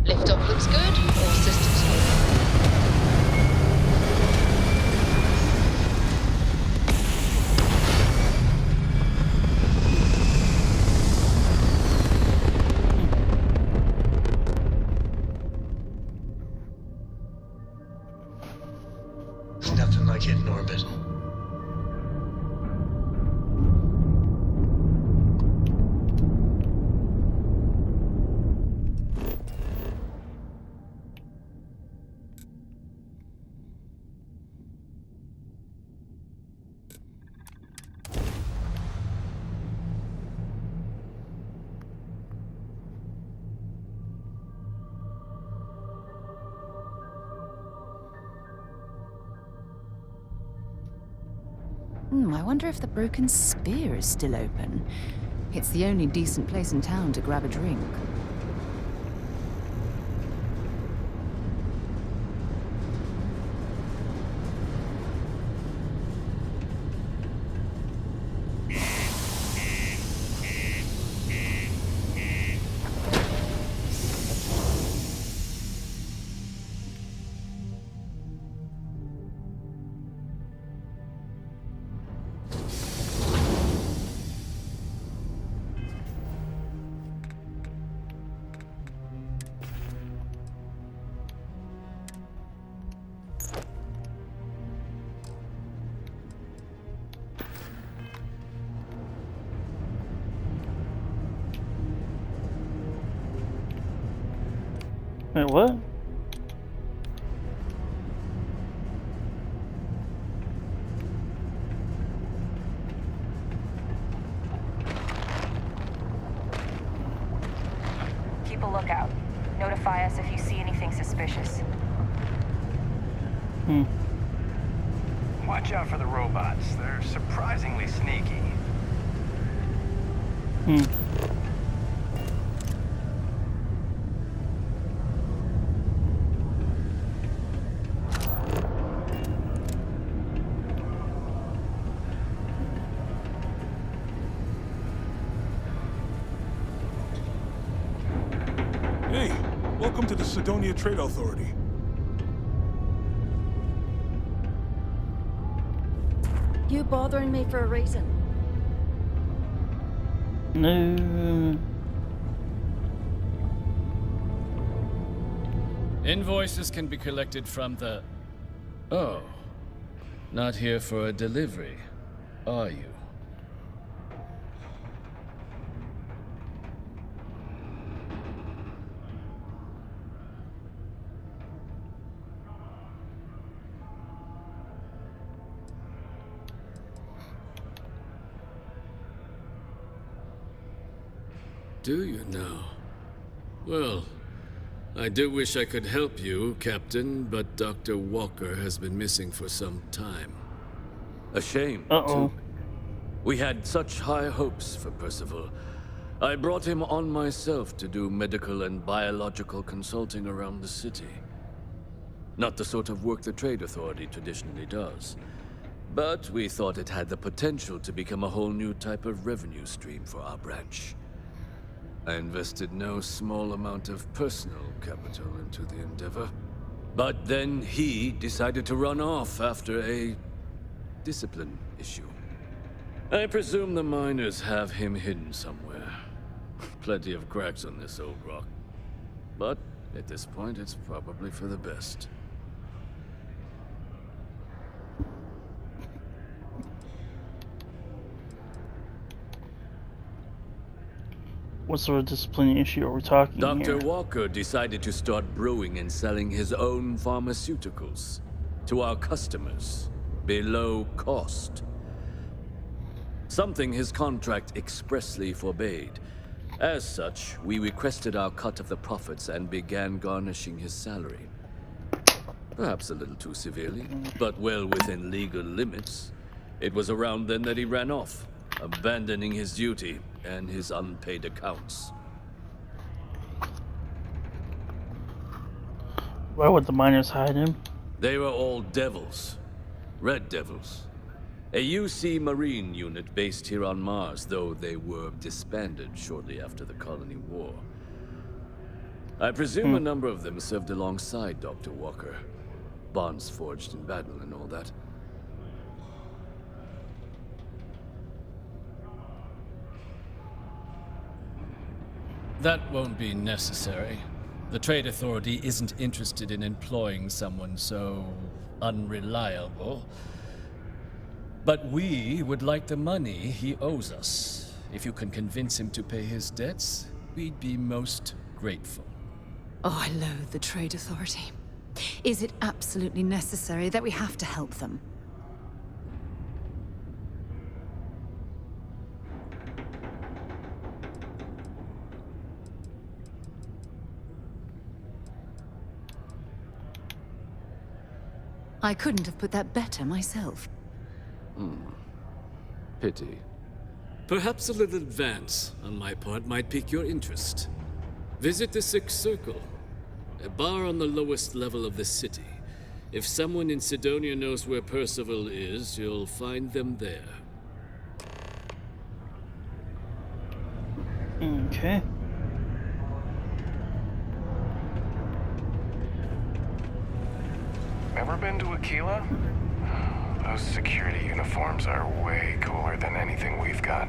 Liftoff looks good. All systems go. Nothing like hitting orbit. I wonder if the Broken Spear is still open. It's the only decent place in town to grab a drink. Wait, what? Keep a lookout. Notify us if you see anything suspicious. Watch out for the robots. They're surprisingly sneaky. Hey, welcome to the Sidonia Trade Authority. You bothering me for a reason? No. Invoices can be collected from the... Oh. Not here for a delivery, are you? Do you now? Well, I do wish I could help you, Captain, but Dr. Walker has been missing for some time. A shame, Uh-oh. too. We had such high hopes for Percival. I brought him on myself to do medical and biological consulting around the city. Not the sort of work the Trade Authority traditionally does. But we thought it had the potential to become a whole new type of revenue stream for our branch. I invested no small amount of personal capital into the endeavor. But then he decided to run off after a discipline issue. I presume the miners have him hidden somewhere. Plenty of cracks on this old rock. But at this point, it's probably for the best. What sort of discipline issue are we talking Dr. here? Walker decided to start brewing and selling his own pharmaceuticals to our customers below cost. Something his contract expressly forbade. As such, we requested our cut of the profits and began garnishing his salary. Perhaps a little too severely, but well within legal limits. It was around then that he ran off, abandoning his duty and his unpaid accounts. Why would the miners hide him? They were all devils. Red Devils. A UC Marine unit based here on Mars, though they were disbanded shortly after the Colony War. I presume a number of them served alongside Dr. Walker. Bonds forged in battle and all that. That won't be necessary. The Trade Authority isn't interested in employing someone so unreliable. But we would like the money he owes us. If you can convince him to pay his debts, we'd be most grateful. Oh, I loathe the Trade Authority. Is it absolutely necessary that we have to help them? I couldn't have put that better myself. Pity. Perhaps a little advance on my part might pique your interest. Visit the Sixth Circle, a bar on the lowest level of the city. If someone in Sidonia knows where Percival is, you'll find them there. Okay. Ever been to Aquila? Those security uniforms are way cooler than anything we've got.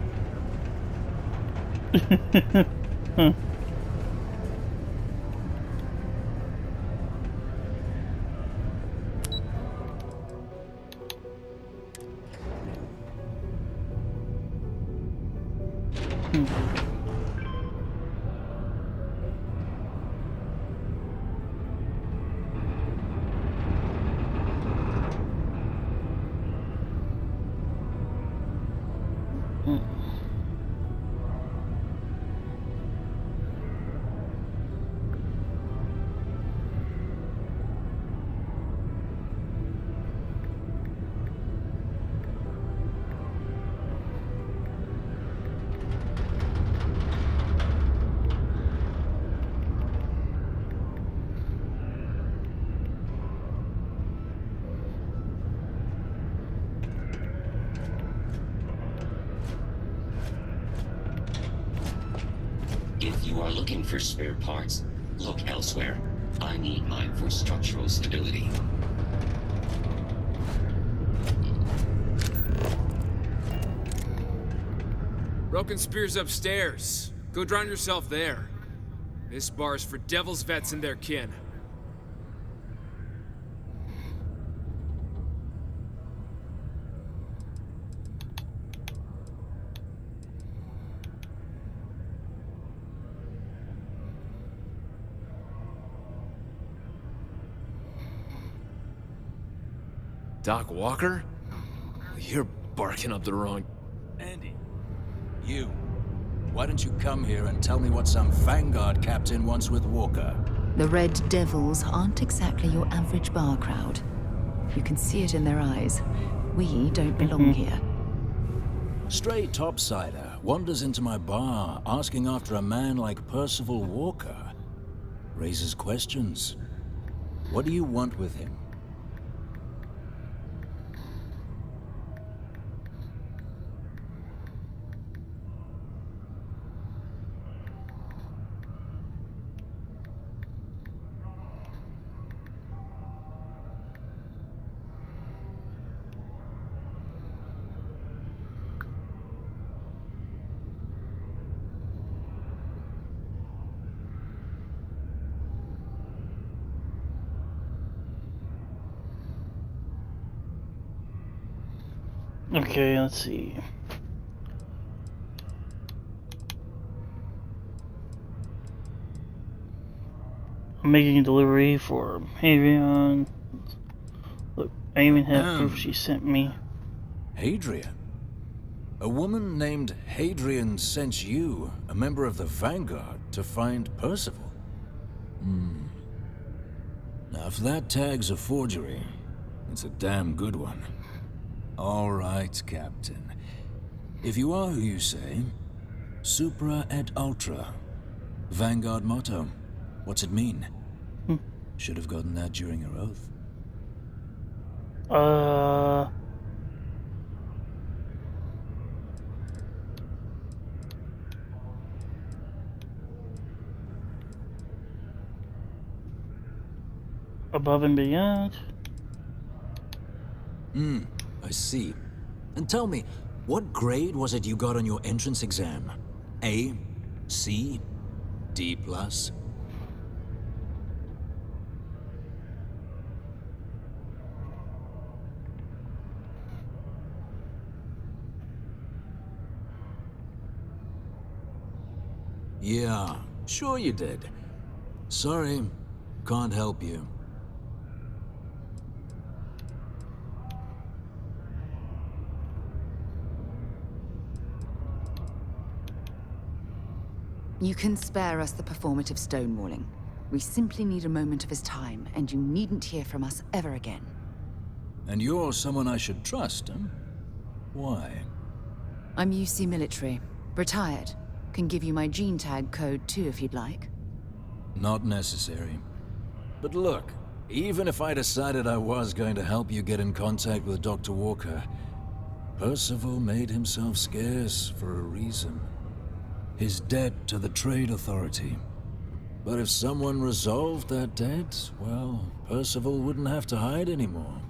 Huh. If you are looking for spare parts, look elsewhere. I need mine for structural stability. Broken Spear's upstairs. Go drown yourself there. This bar's for devil's vets and their kin. Doc Walker? You're barking up the wrong... Andy, you. Why don't you come here and tell me what some Vanguard captain wants with Walker? The Red Devils aren't exactly your average bar crowd. You can see it in their eyes. We don't belong here. Stray topsider wanders into my bar asking after a man like Percival Walker. Raises questions. What do you want with him? Okay, let's see. I'm making a delivery for Hadrian. Look, I even have proof she sent me. Hadrian? A woman named Hadrian sent you, a member of the Vanguard, to find Percival? Now, if that tag's a forgery, it's a damn good one. All right, Captain. If you are who you say, Supra et Ultra. Vanguard motto. What's it mean? Should have gotten that during your oath. Above and beyond. I see. And tell me, what grade was it you got on your entrance exam? A? C? D+? Yeah, sure you did. Sorry, can't help you. You can spare us the performative stonewalling. We simply need a moment of his time, and you needn't hear from us ever again. And you're someone I should trust, huh? Why? I'm UC military. Retired. Can give you my gene tag code too if you'd like. Not necessary. But look, even if I decided I was going to help you get in contact with Dr. Walker, Percival made himself scarce for a reason. His debt to the Trade Authority. But if someone resolved that debt, well, Percival wouldn't have to hide anymore.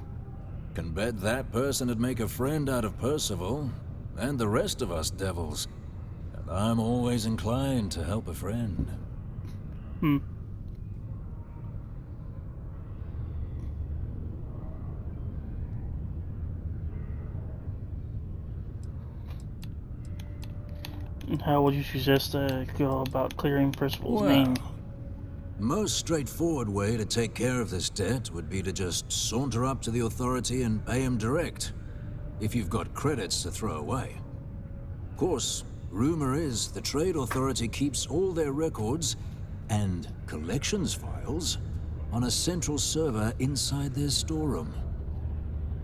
Can bet that person would make a friend out of Percival, and the rest of us devils. And I'm always inclined to help a friend. How would you suggest to go about clearing Percival's name? Most straightforward way to take care of this debt would be to just saunter up to the authority and pay him direct, if you've got credits to throw away. Of course, rumor is the Trade Authority keeps all their records and collections files on a central server inside their storeroom.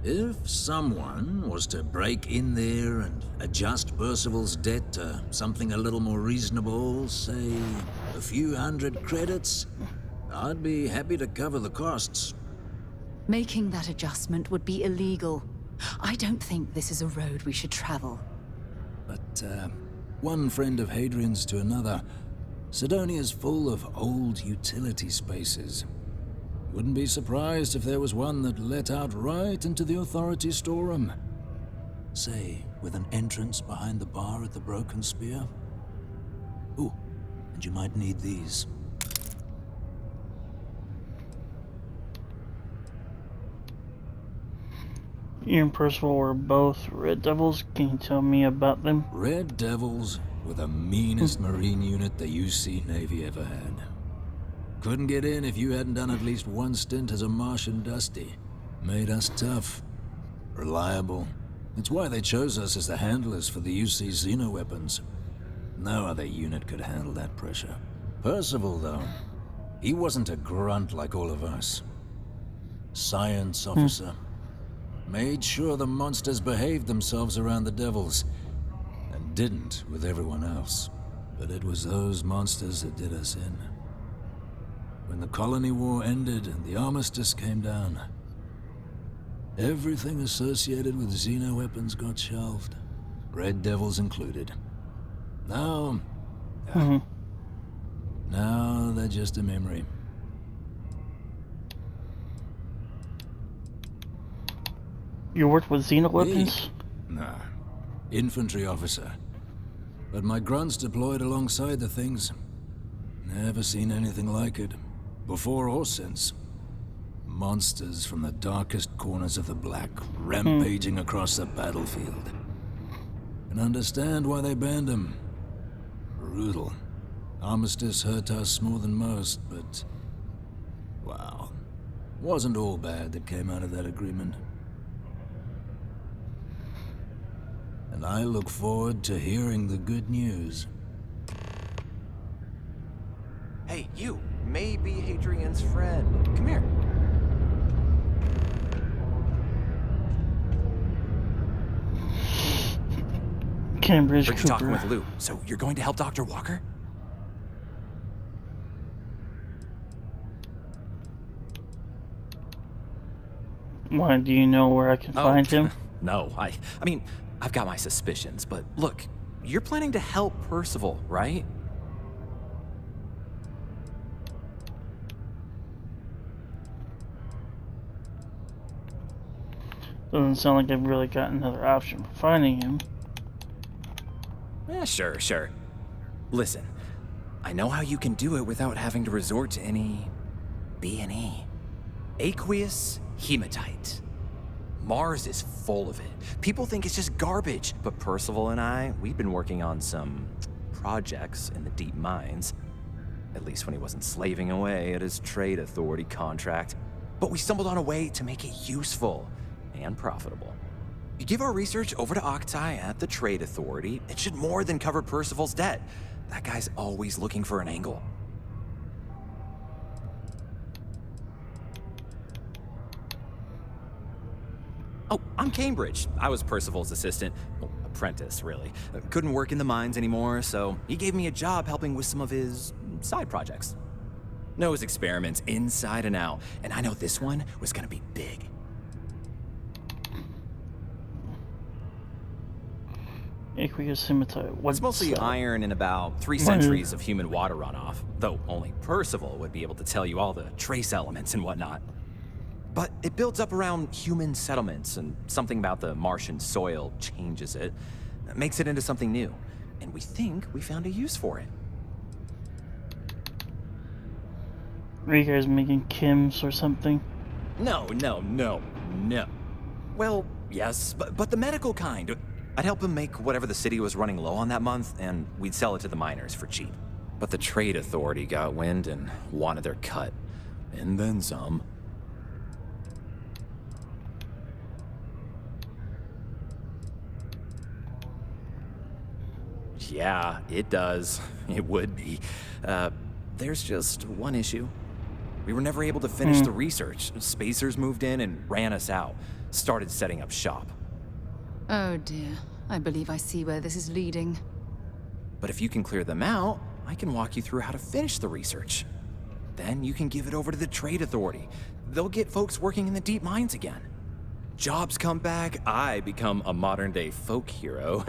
If someone was to break in there and adjust Percival's debt to something a little more reasonable, say a few hundred credits, I'd be happy to cover the costs. Making that adjustment would be illegal. I don't think this is a road we should travel. But, one friend of Hadrian's to another, Sidonia's full of old utility spaces. Wouldn't be surprised if there was one that let out right into the authority storeroom. Say, with an entrance behind the bar at the Broken Spear. Ooh, and you might need these. You and Percival were both Red Devils. Can you tell me about them? Red Devils were the meanest Marine unit the UC Navy ever had. Couldn't get in if you hadn't done at least one stint as a Martian Dusty. Made us tough, reliable. It's why they chose us as the handlers for the UC xenoweapons. No other unit could handle that pressure. Percival, though, he wasn't a grunt like all of us. Science officer. Made sure the monsters behaved themselves around the Devils, and didn't with everyone else. But it was those monsters that did us in. When the colony war ended and the armistice came down, everything associated with xenoweapons got shelved, Red Devils included. Now, now they're just a memory. You worked with xenoweapons? Nah, infantry officer. But my grunts deployed alongside the things. Never seen anything like it. Before or since. Monsters from the darkest corners of the Black, rampaging across the battlefield. Can understand why they banned them. Brutal. Armistice hurt us more than most, but... wow. Wasn't all bad that came out of that agreement. And I look forward to hearing the good news. Hey, you may be Hadrian's friend. Come here. Cambridge Heard you talking Cooper. with Lou, so you're going to help Dr. Walker? Why, do you know where I can find him? No, I mean, I've got my suspicions, but look, you're planning to help Percival, right? Doesn't sound like I've really got another option for finding him. Yeah, sure. Listen, I know how you can do it without having to resort to any B&E. Aqueous hematite. Mars is full of it. People think it's just garbage, but Percival and I, we've been working on some projects in the deep mines. At least when he wasn't slaving away at his Trade Authority contract. But we stumbled on a way to make it useful and profitable. You give our research over to Octai at the Trade Authority, it should more than cover Percival's debt. That guy's always looking for an angle. Oh, I'm Cambridge. I was Percival's assistant. Well, apprentice, really. Couldn't work in the mines anymore, so he gave me a job helping with some of his side projects. Knows experiments inside and out, and I know this one was gonna be big. Aqueous hematite. It's mostly iron and about 3 centuries of human water runoff, though only Percival would be able to tell you all the trace elements and whatnot. But it builds up around human settlements, and something about the Martian soil changes it, makes it into something new, and we think we found a use for it. Are you guys making chems or something? No. Well, yes, but the medical kind. I'd help him make whatever the city was running low on that month, and we'd sell it to the miners for cheap. But the Trade Authority got wind and wanted their cut. And then some. Yeah, it does. It would be. There's just one issue. We were never able to finish the research. Spacers moved in and ran us out. Started setting up shop. Oh dear. I believe I see where this is leading. But if you can clear them out, I can walk you through how to finish the research. Then you can give it over to the Trade Authority. They'll get folks working in the deep mines again. Jobs come back, I become a modern-day folk hero.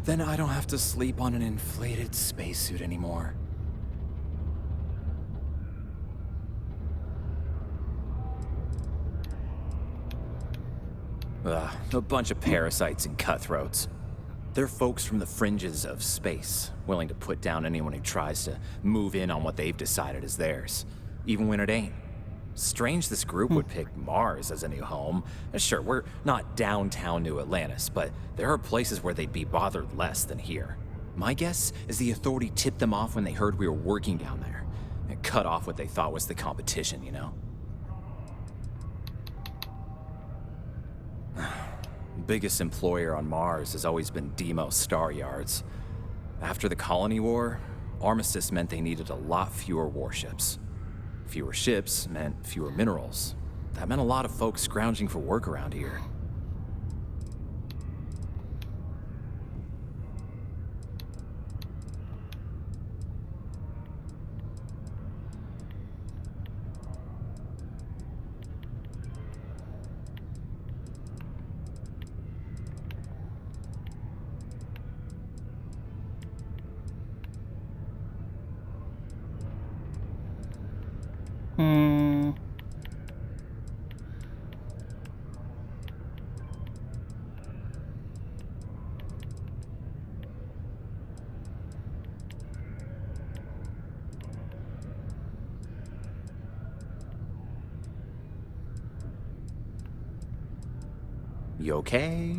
Then I don't have to sleep on an inflated spacesuit anymore. A bunch of parasites and cutthroats. They're folks from the fringes of space, willing to put down anyone who tries to move in on what they've decided is theirs, even when it ain't. Strange this group would pick Mars as a new home. Sure, we're not downtown New Atlantis, but there are places where they'd be bothered less than here. My guess is the Authority tipped them off when they heard we were working down there, and cut off what they thought was the competition, you know? Biggest employer on Mars has always been Deimos Star Yards. After the Colony War, Armistice meant they needed a lot fewer warships. Fewer ships meant fewer minerals. That meant a lot of folks scrounging for work around here. You okay?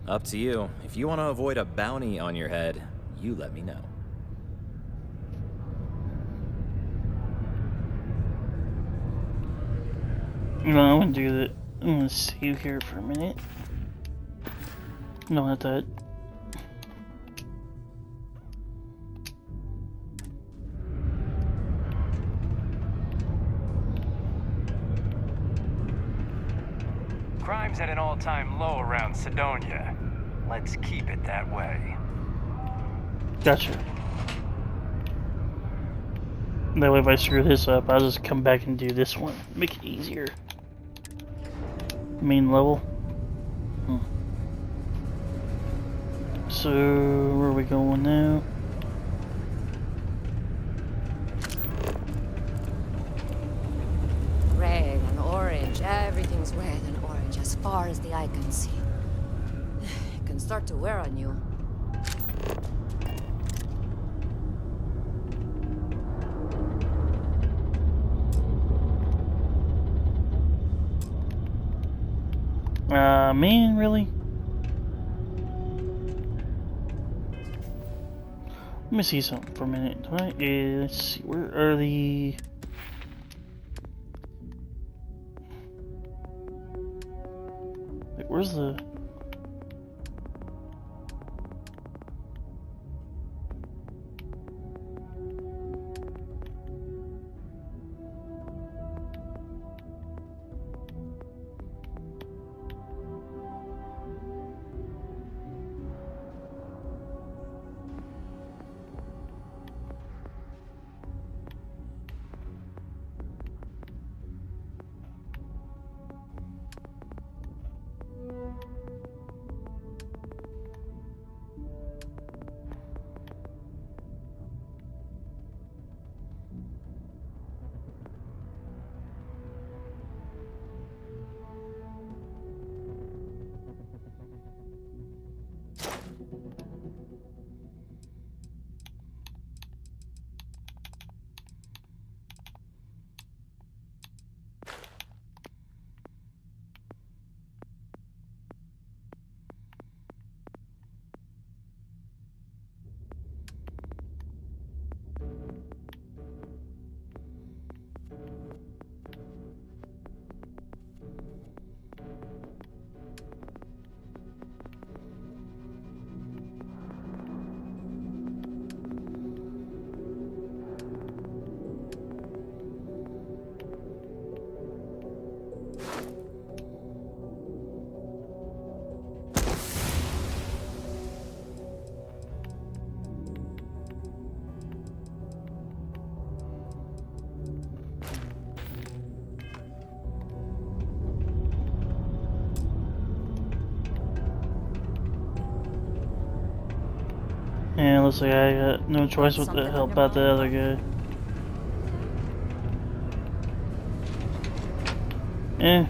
Up to you. If you want to avoid a bounty on your head, you let me know. No, I want to do that. I'm gonna save here for a minute. No, not that. Crime's at an all-time low around Cydonia. Let's keep it that way. Gotcha. That way if I screw this up, I'll just come back and do this one. Make it easier. Main level. So, where are we going now? Red and orange, everything's red and orange as far as the eye can see. It can start to wear on you. Man, really? Let me see something for a minute. Let's see, where are the... Wait, where's the... Yeah, looks like I got no choice but to help out the other guy. Eh.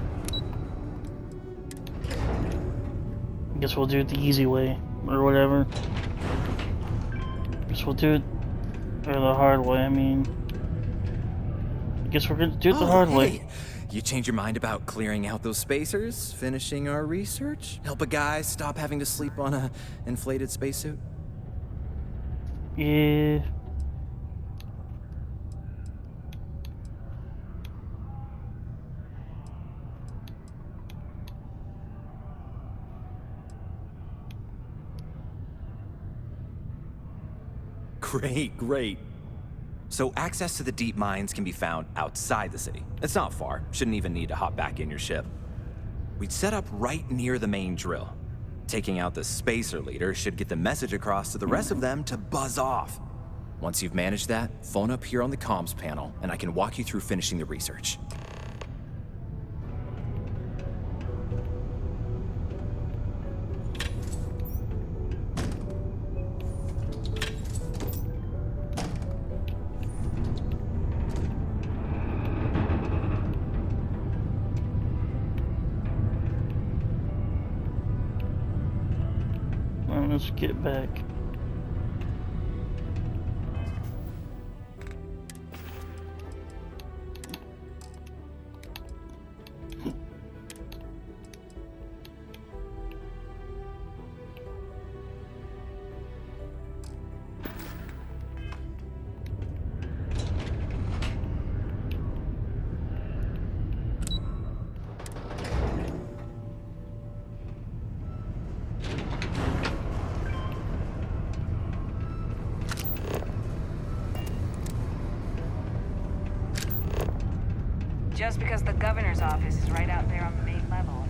I guess we'll do it the easy way, or whatever. Guess we'll do it or the hard way. I mean, I guess we're gonna do it the hard way. You change your mind about clearing out those spacers, finishing our research, help a guy stop having to sleep on a inflated spacesuit? Yeah. Great. So access to the deep mines can be found outside the city. It's not far. Shouldn't even need to hop back in your ship. We'd set up right near the main drill. Taking out the spacer leader should get the message across to the rest of them to buzz off. Once you've managed that, phone up here on the comms panel, and I can walk you through finishing the research. Let's get back. Just because the governor's office is right out there on the main level.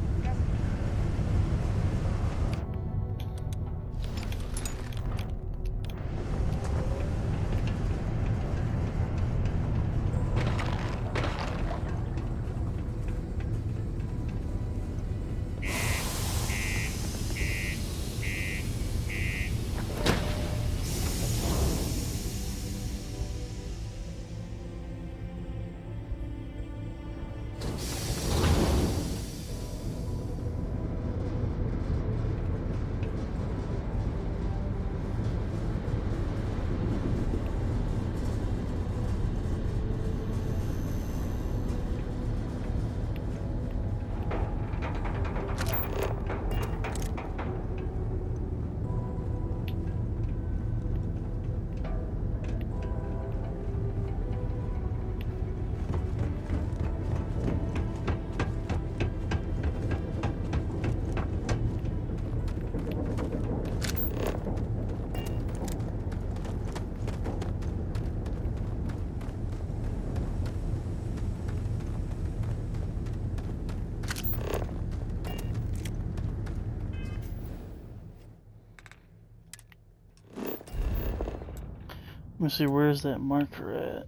Let me see, where's that marker at?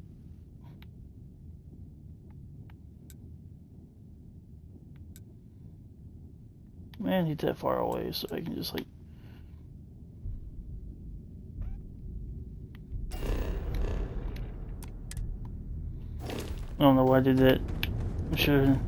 Man, he's that far away, so I can just like... I don't know why I did that. I should.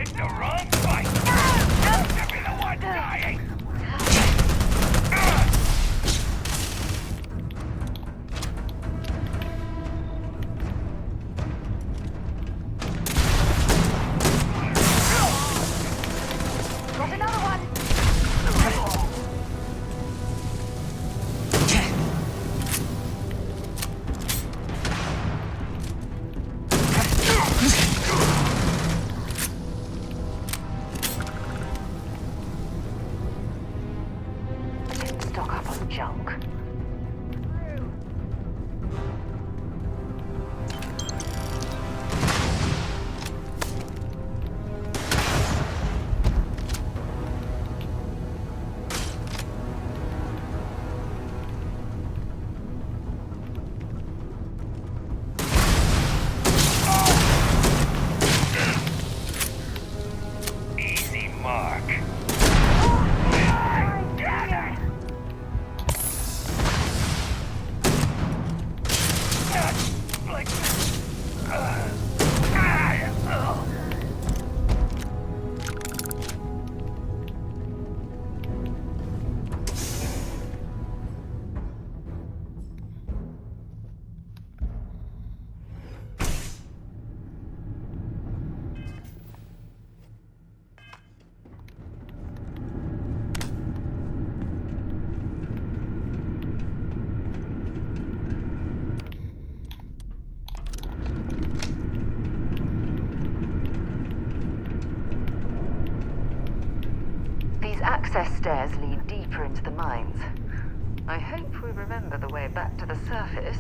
picked the wrong fight! Should be the one dying! Got another one! Stock up on junk. Easy mark. These access stairs lead deeper into the mines. I hope we remember the way back to the surface.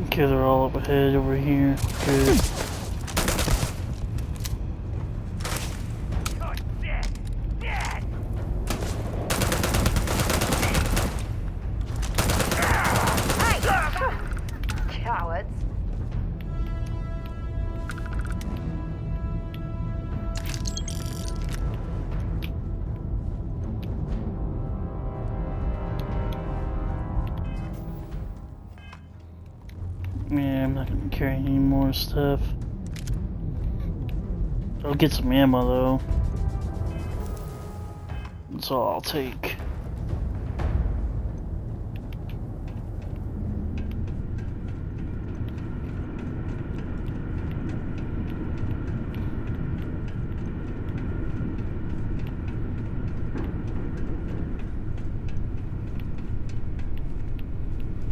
Okay, they're all up ahead over here. Good. Cowards. Yeah, I'm not gonna carry any more stuff. I'll get some ammo though. That's all I'll take.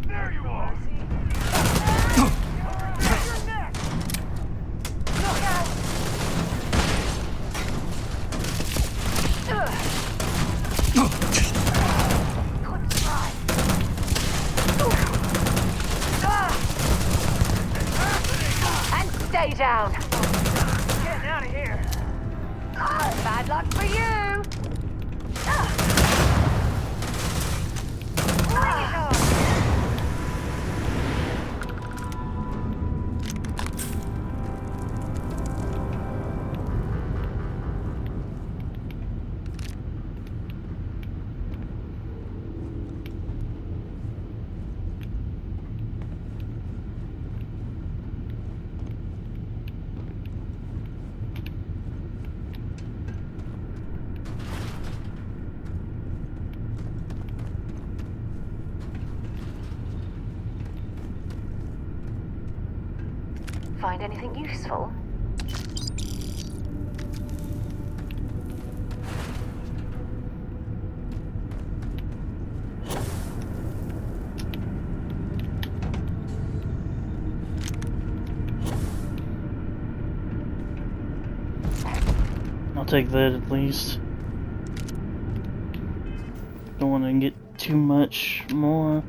There you are! Stay down. Getting out of here. Bad luck for you. Find anything useful? I'll take that at least. Don't want to get too much more.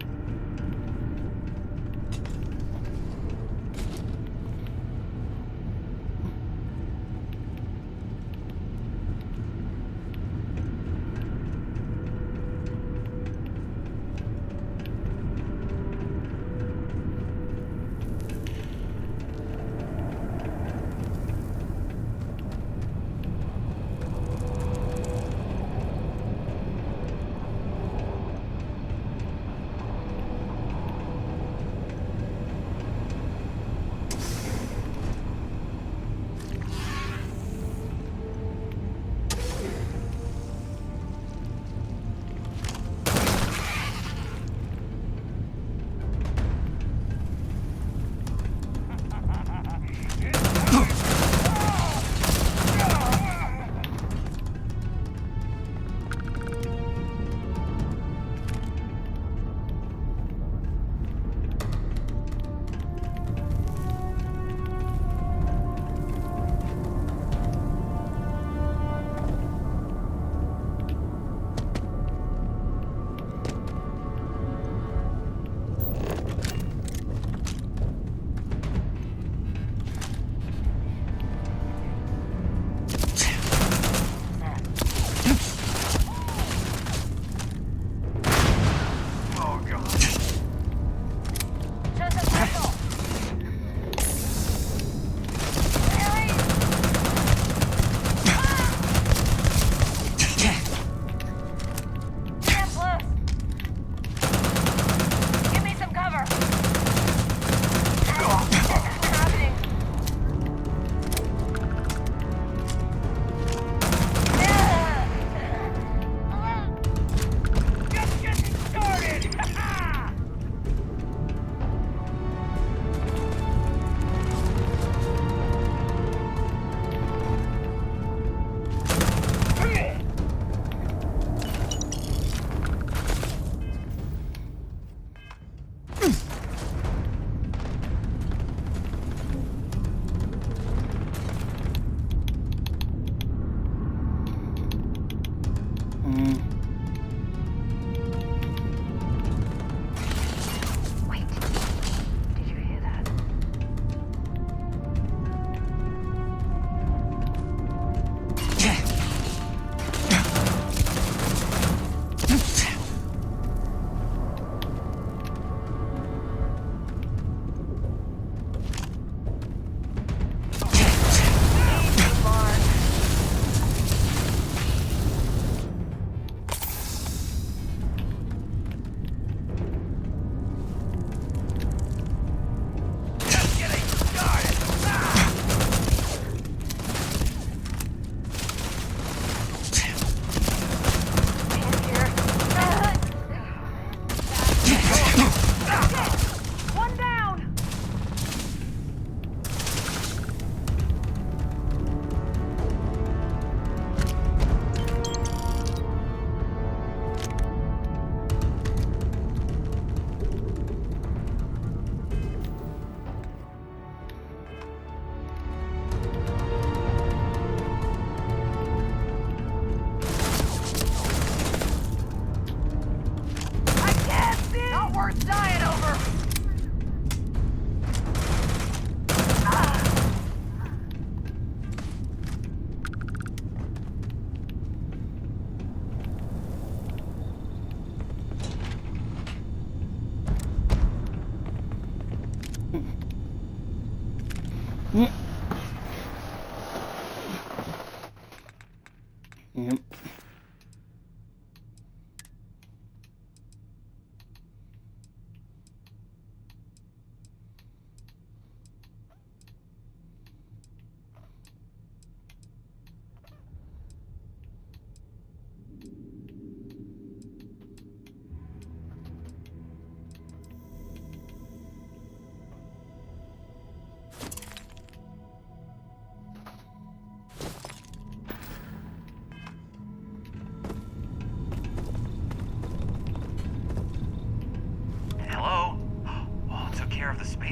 Yep.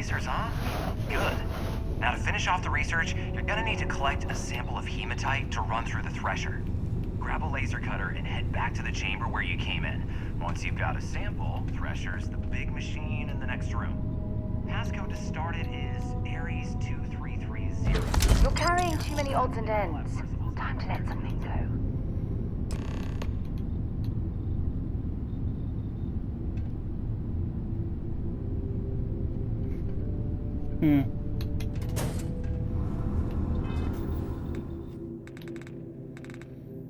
lasers, huh? Good. Now to finish off the research, you're gonna need to collect a sample of hematite to run through the thresher. Grab a laser cutter and head back to the chamber where you came in. Once you've got a sample, thresher's the big machine in the next room. Passcode to start it is Ares 2330. You're carrying too many odds and ends. Time to let something go.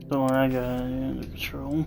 The one I got under control.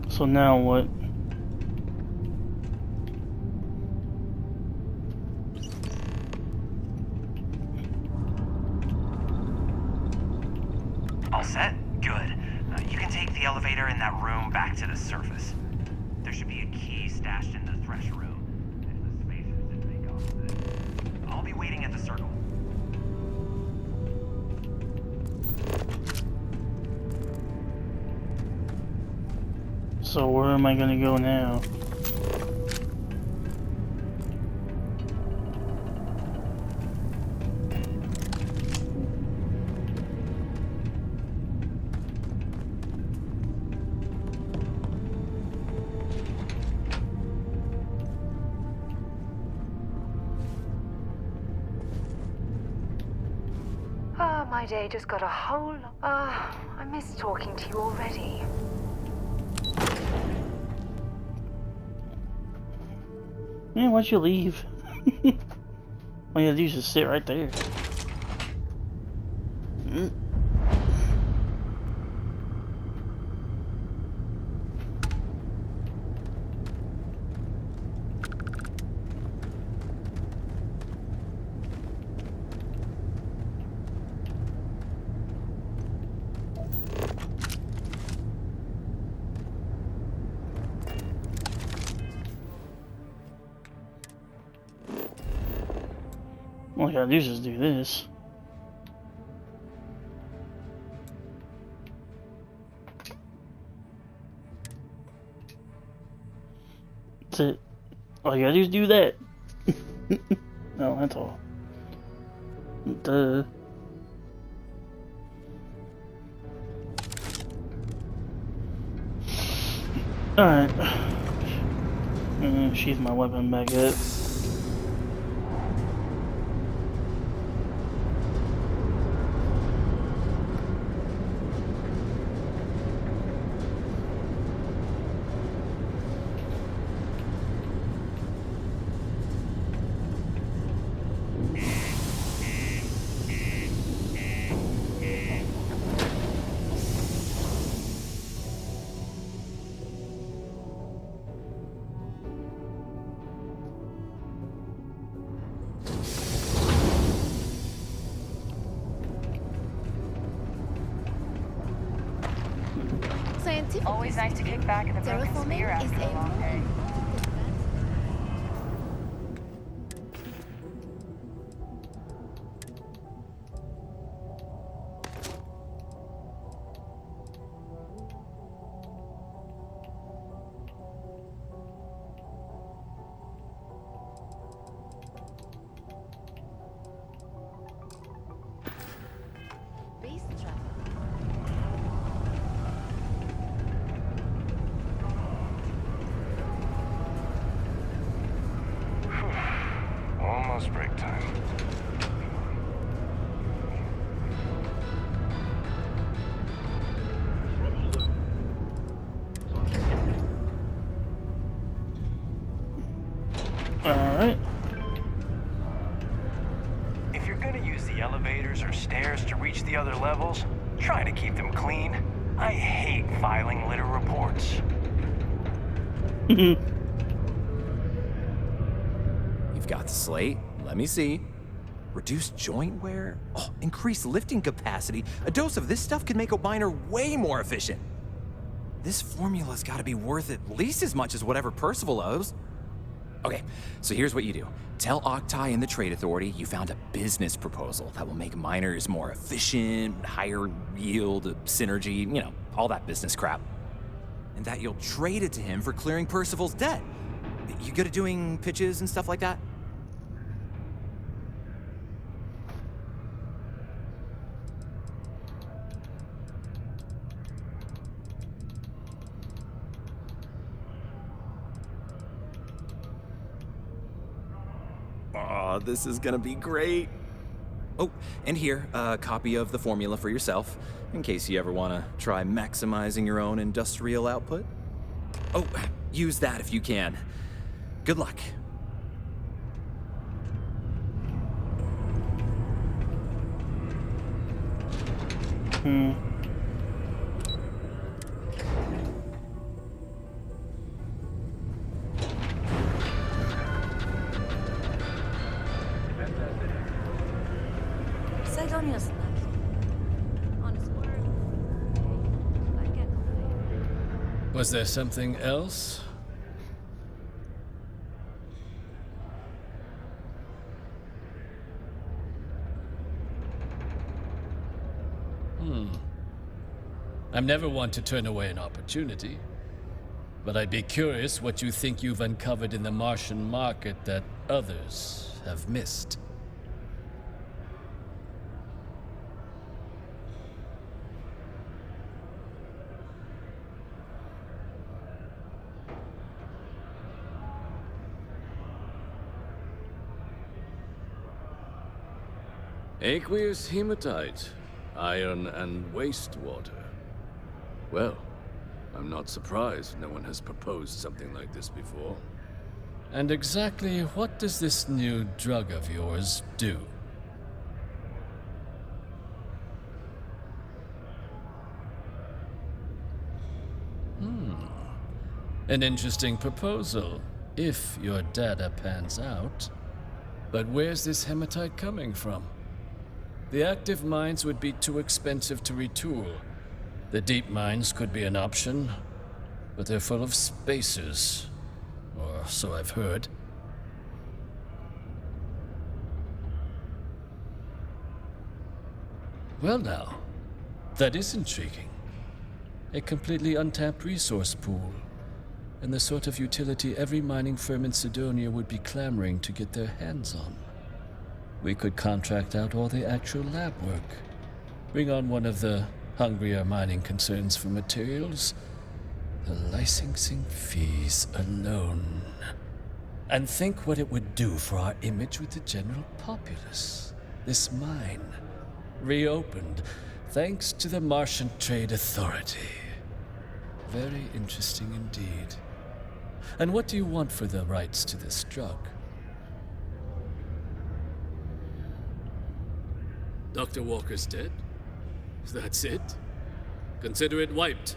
So now what? All set? Good. You can take the elevator in that room back to the surface. There should be a key stashed in the thresher room. If the spacers didn't make off with it. I'll be waiting at the circle. So where am I gonna go now? My day just got a whole... I miss talking to you already. Man, why'd you leave? All you gotta do is just sit right there. All I gotta do is just do this. That's it. All you gotta do is do that. No, that's all. Duh. Alright. Sheath my weapon back up. Always nice to kick back at the broken spear after a long day. Almost break time. Alright. If you're gonna use the elevators or stairs to reach the other levels, try to keep them clean. I hate filing litter reports. You've got the slate. Let me see. Reduced joint wear? Oh, increased lifting capacity. A dose of this stuff could make a miner way more efficient. This formula's gotta be worth at least as much as whatever Percival owes. Okay, so here's what you do. Tell Octai and the Trade Authority you found a business proposal that will make miners more efficient, higher yield, synergy, you know, all that business crap. And that you'll trade it to him for clearing Percival's debt. You good at doing pitches and stuff like that? Oh, this is gonna be great. Oh, and here, a copy of the formula for yourself, in case you ever want to try maximizing your own industrial output. Oh, use that if you can. Good luck. Sidonia's lucky. Honest word. I can't complain. Was there something else? I'm never one to turn away an opportunity, but I'd be curious what you think you've uncovered in the Martian market that others have missed. Aqueous hematite, iron and wastewater. Well, I'm not surprised no one has proposed something like this before. And exactly what does this new drug of yours do? An interesting proposal, if your data pans out. But where's this hematite coming from? The active mines would be too expensive to retool. The deep mines could be an option, but they're full of spacers, or so I've heard. Well now, that is intriguing. A completely untapped resource pool, and the sort of utility every mining firm in Sidonia would be clamoring to get their hands on. We could contract out all the actual lab work, bring on one of the hungrier mining concerns for materials, the licensing fees alone. And think what it would do for our image with the general populace. This mine, reopened thanks to the Martian Trade Authority. Very interesting indeed. And what do you want for the rights to this drug? Dr. Walker's dead? That's it? Consider it wiped.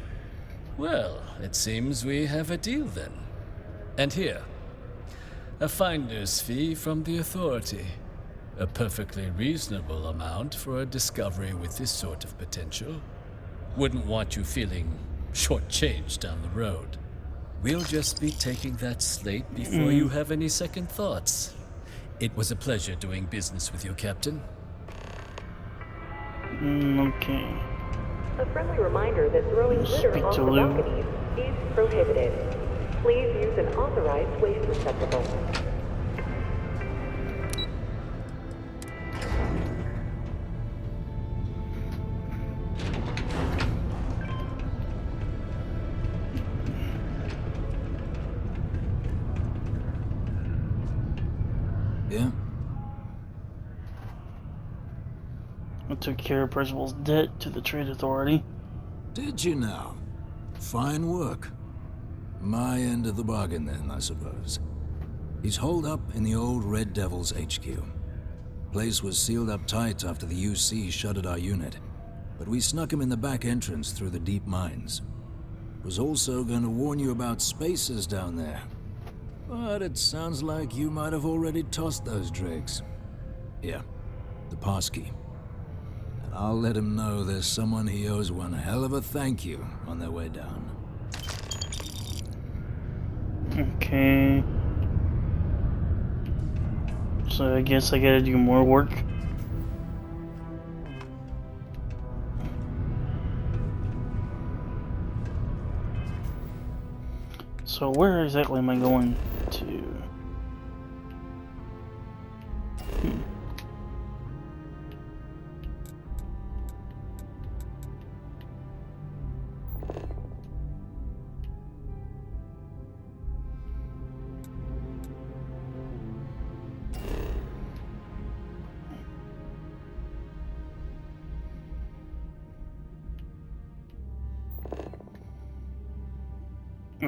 Well, it seems we have a deal then. And here, a finder's fee from the Authority. A perfectly reasonable amount for a discovery with this sort of potential. Wouldn't want you feeling shortchanged down the road. We'll just be taking that slate before you have any second thoughts. It was a pleasure doing business with you, Captain. Okay. A friendly reminder that throwing litter off the balconies is prohibited. Please use an authorized waste receptacle. Yeah? I took care of Percival's debt to the Trade Authority. Did you now? Fine work. My end of the bargain then, I suppose. He's holed up in the old Red Devil's HQ. Place was sealed up tight after the UC shuttered our unit, but we snuck him in the back entrance through the deep mines. Was also going to warn you about spacers down there. But it sounds like you might have already tossed those dregs. Here, the passkey. And I'll let him know there's someone he owes one hell of a thank you on their way down. Okay. So I guess I gotta do more work. So where exactly am I going to?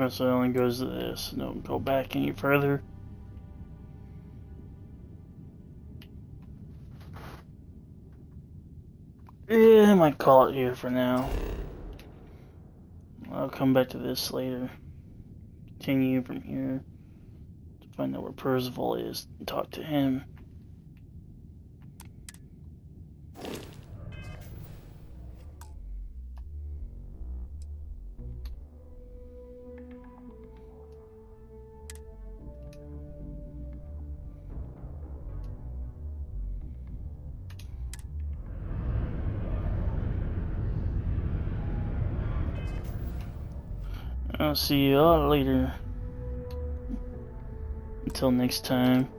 So it only goes to this. Don't go back any further. Yeah, I might call it here for now. I'll come back to this later. Continue from here to find out where Percival is and talk to him. I'll see you all later. Until next time.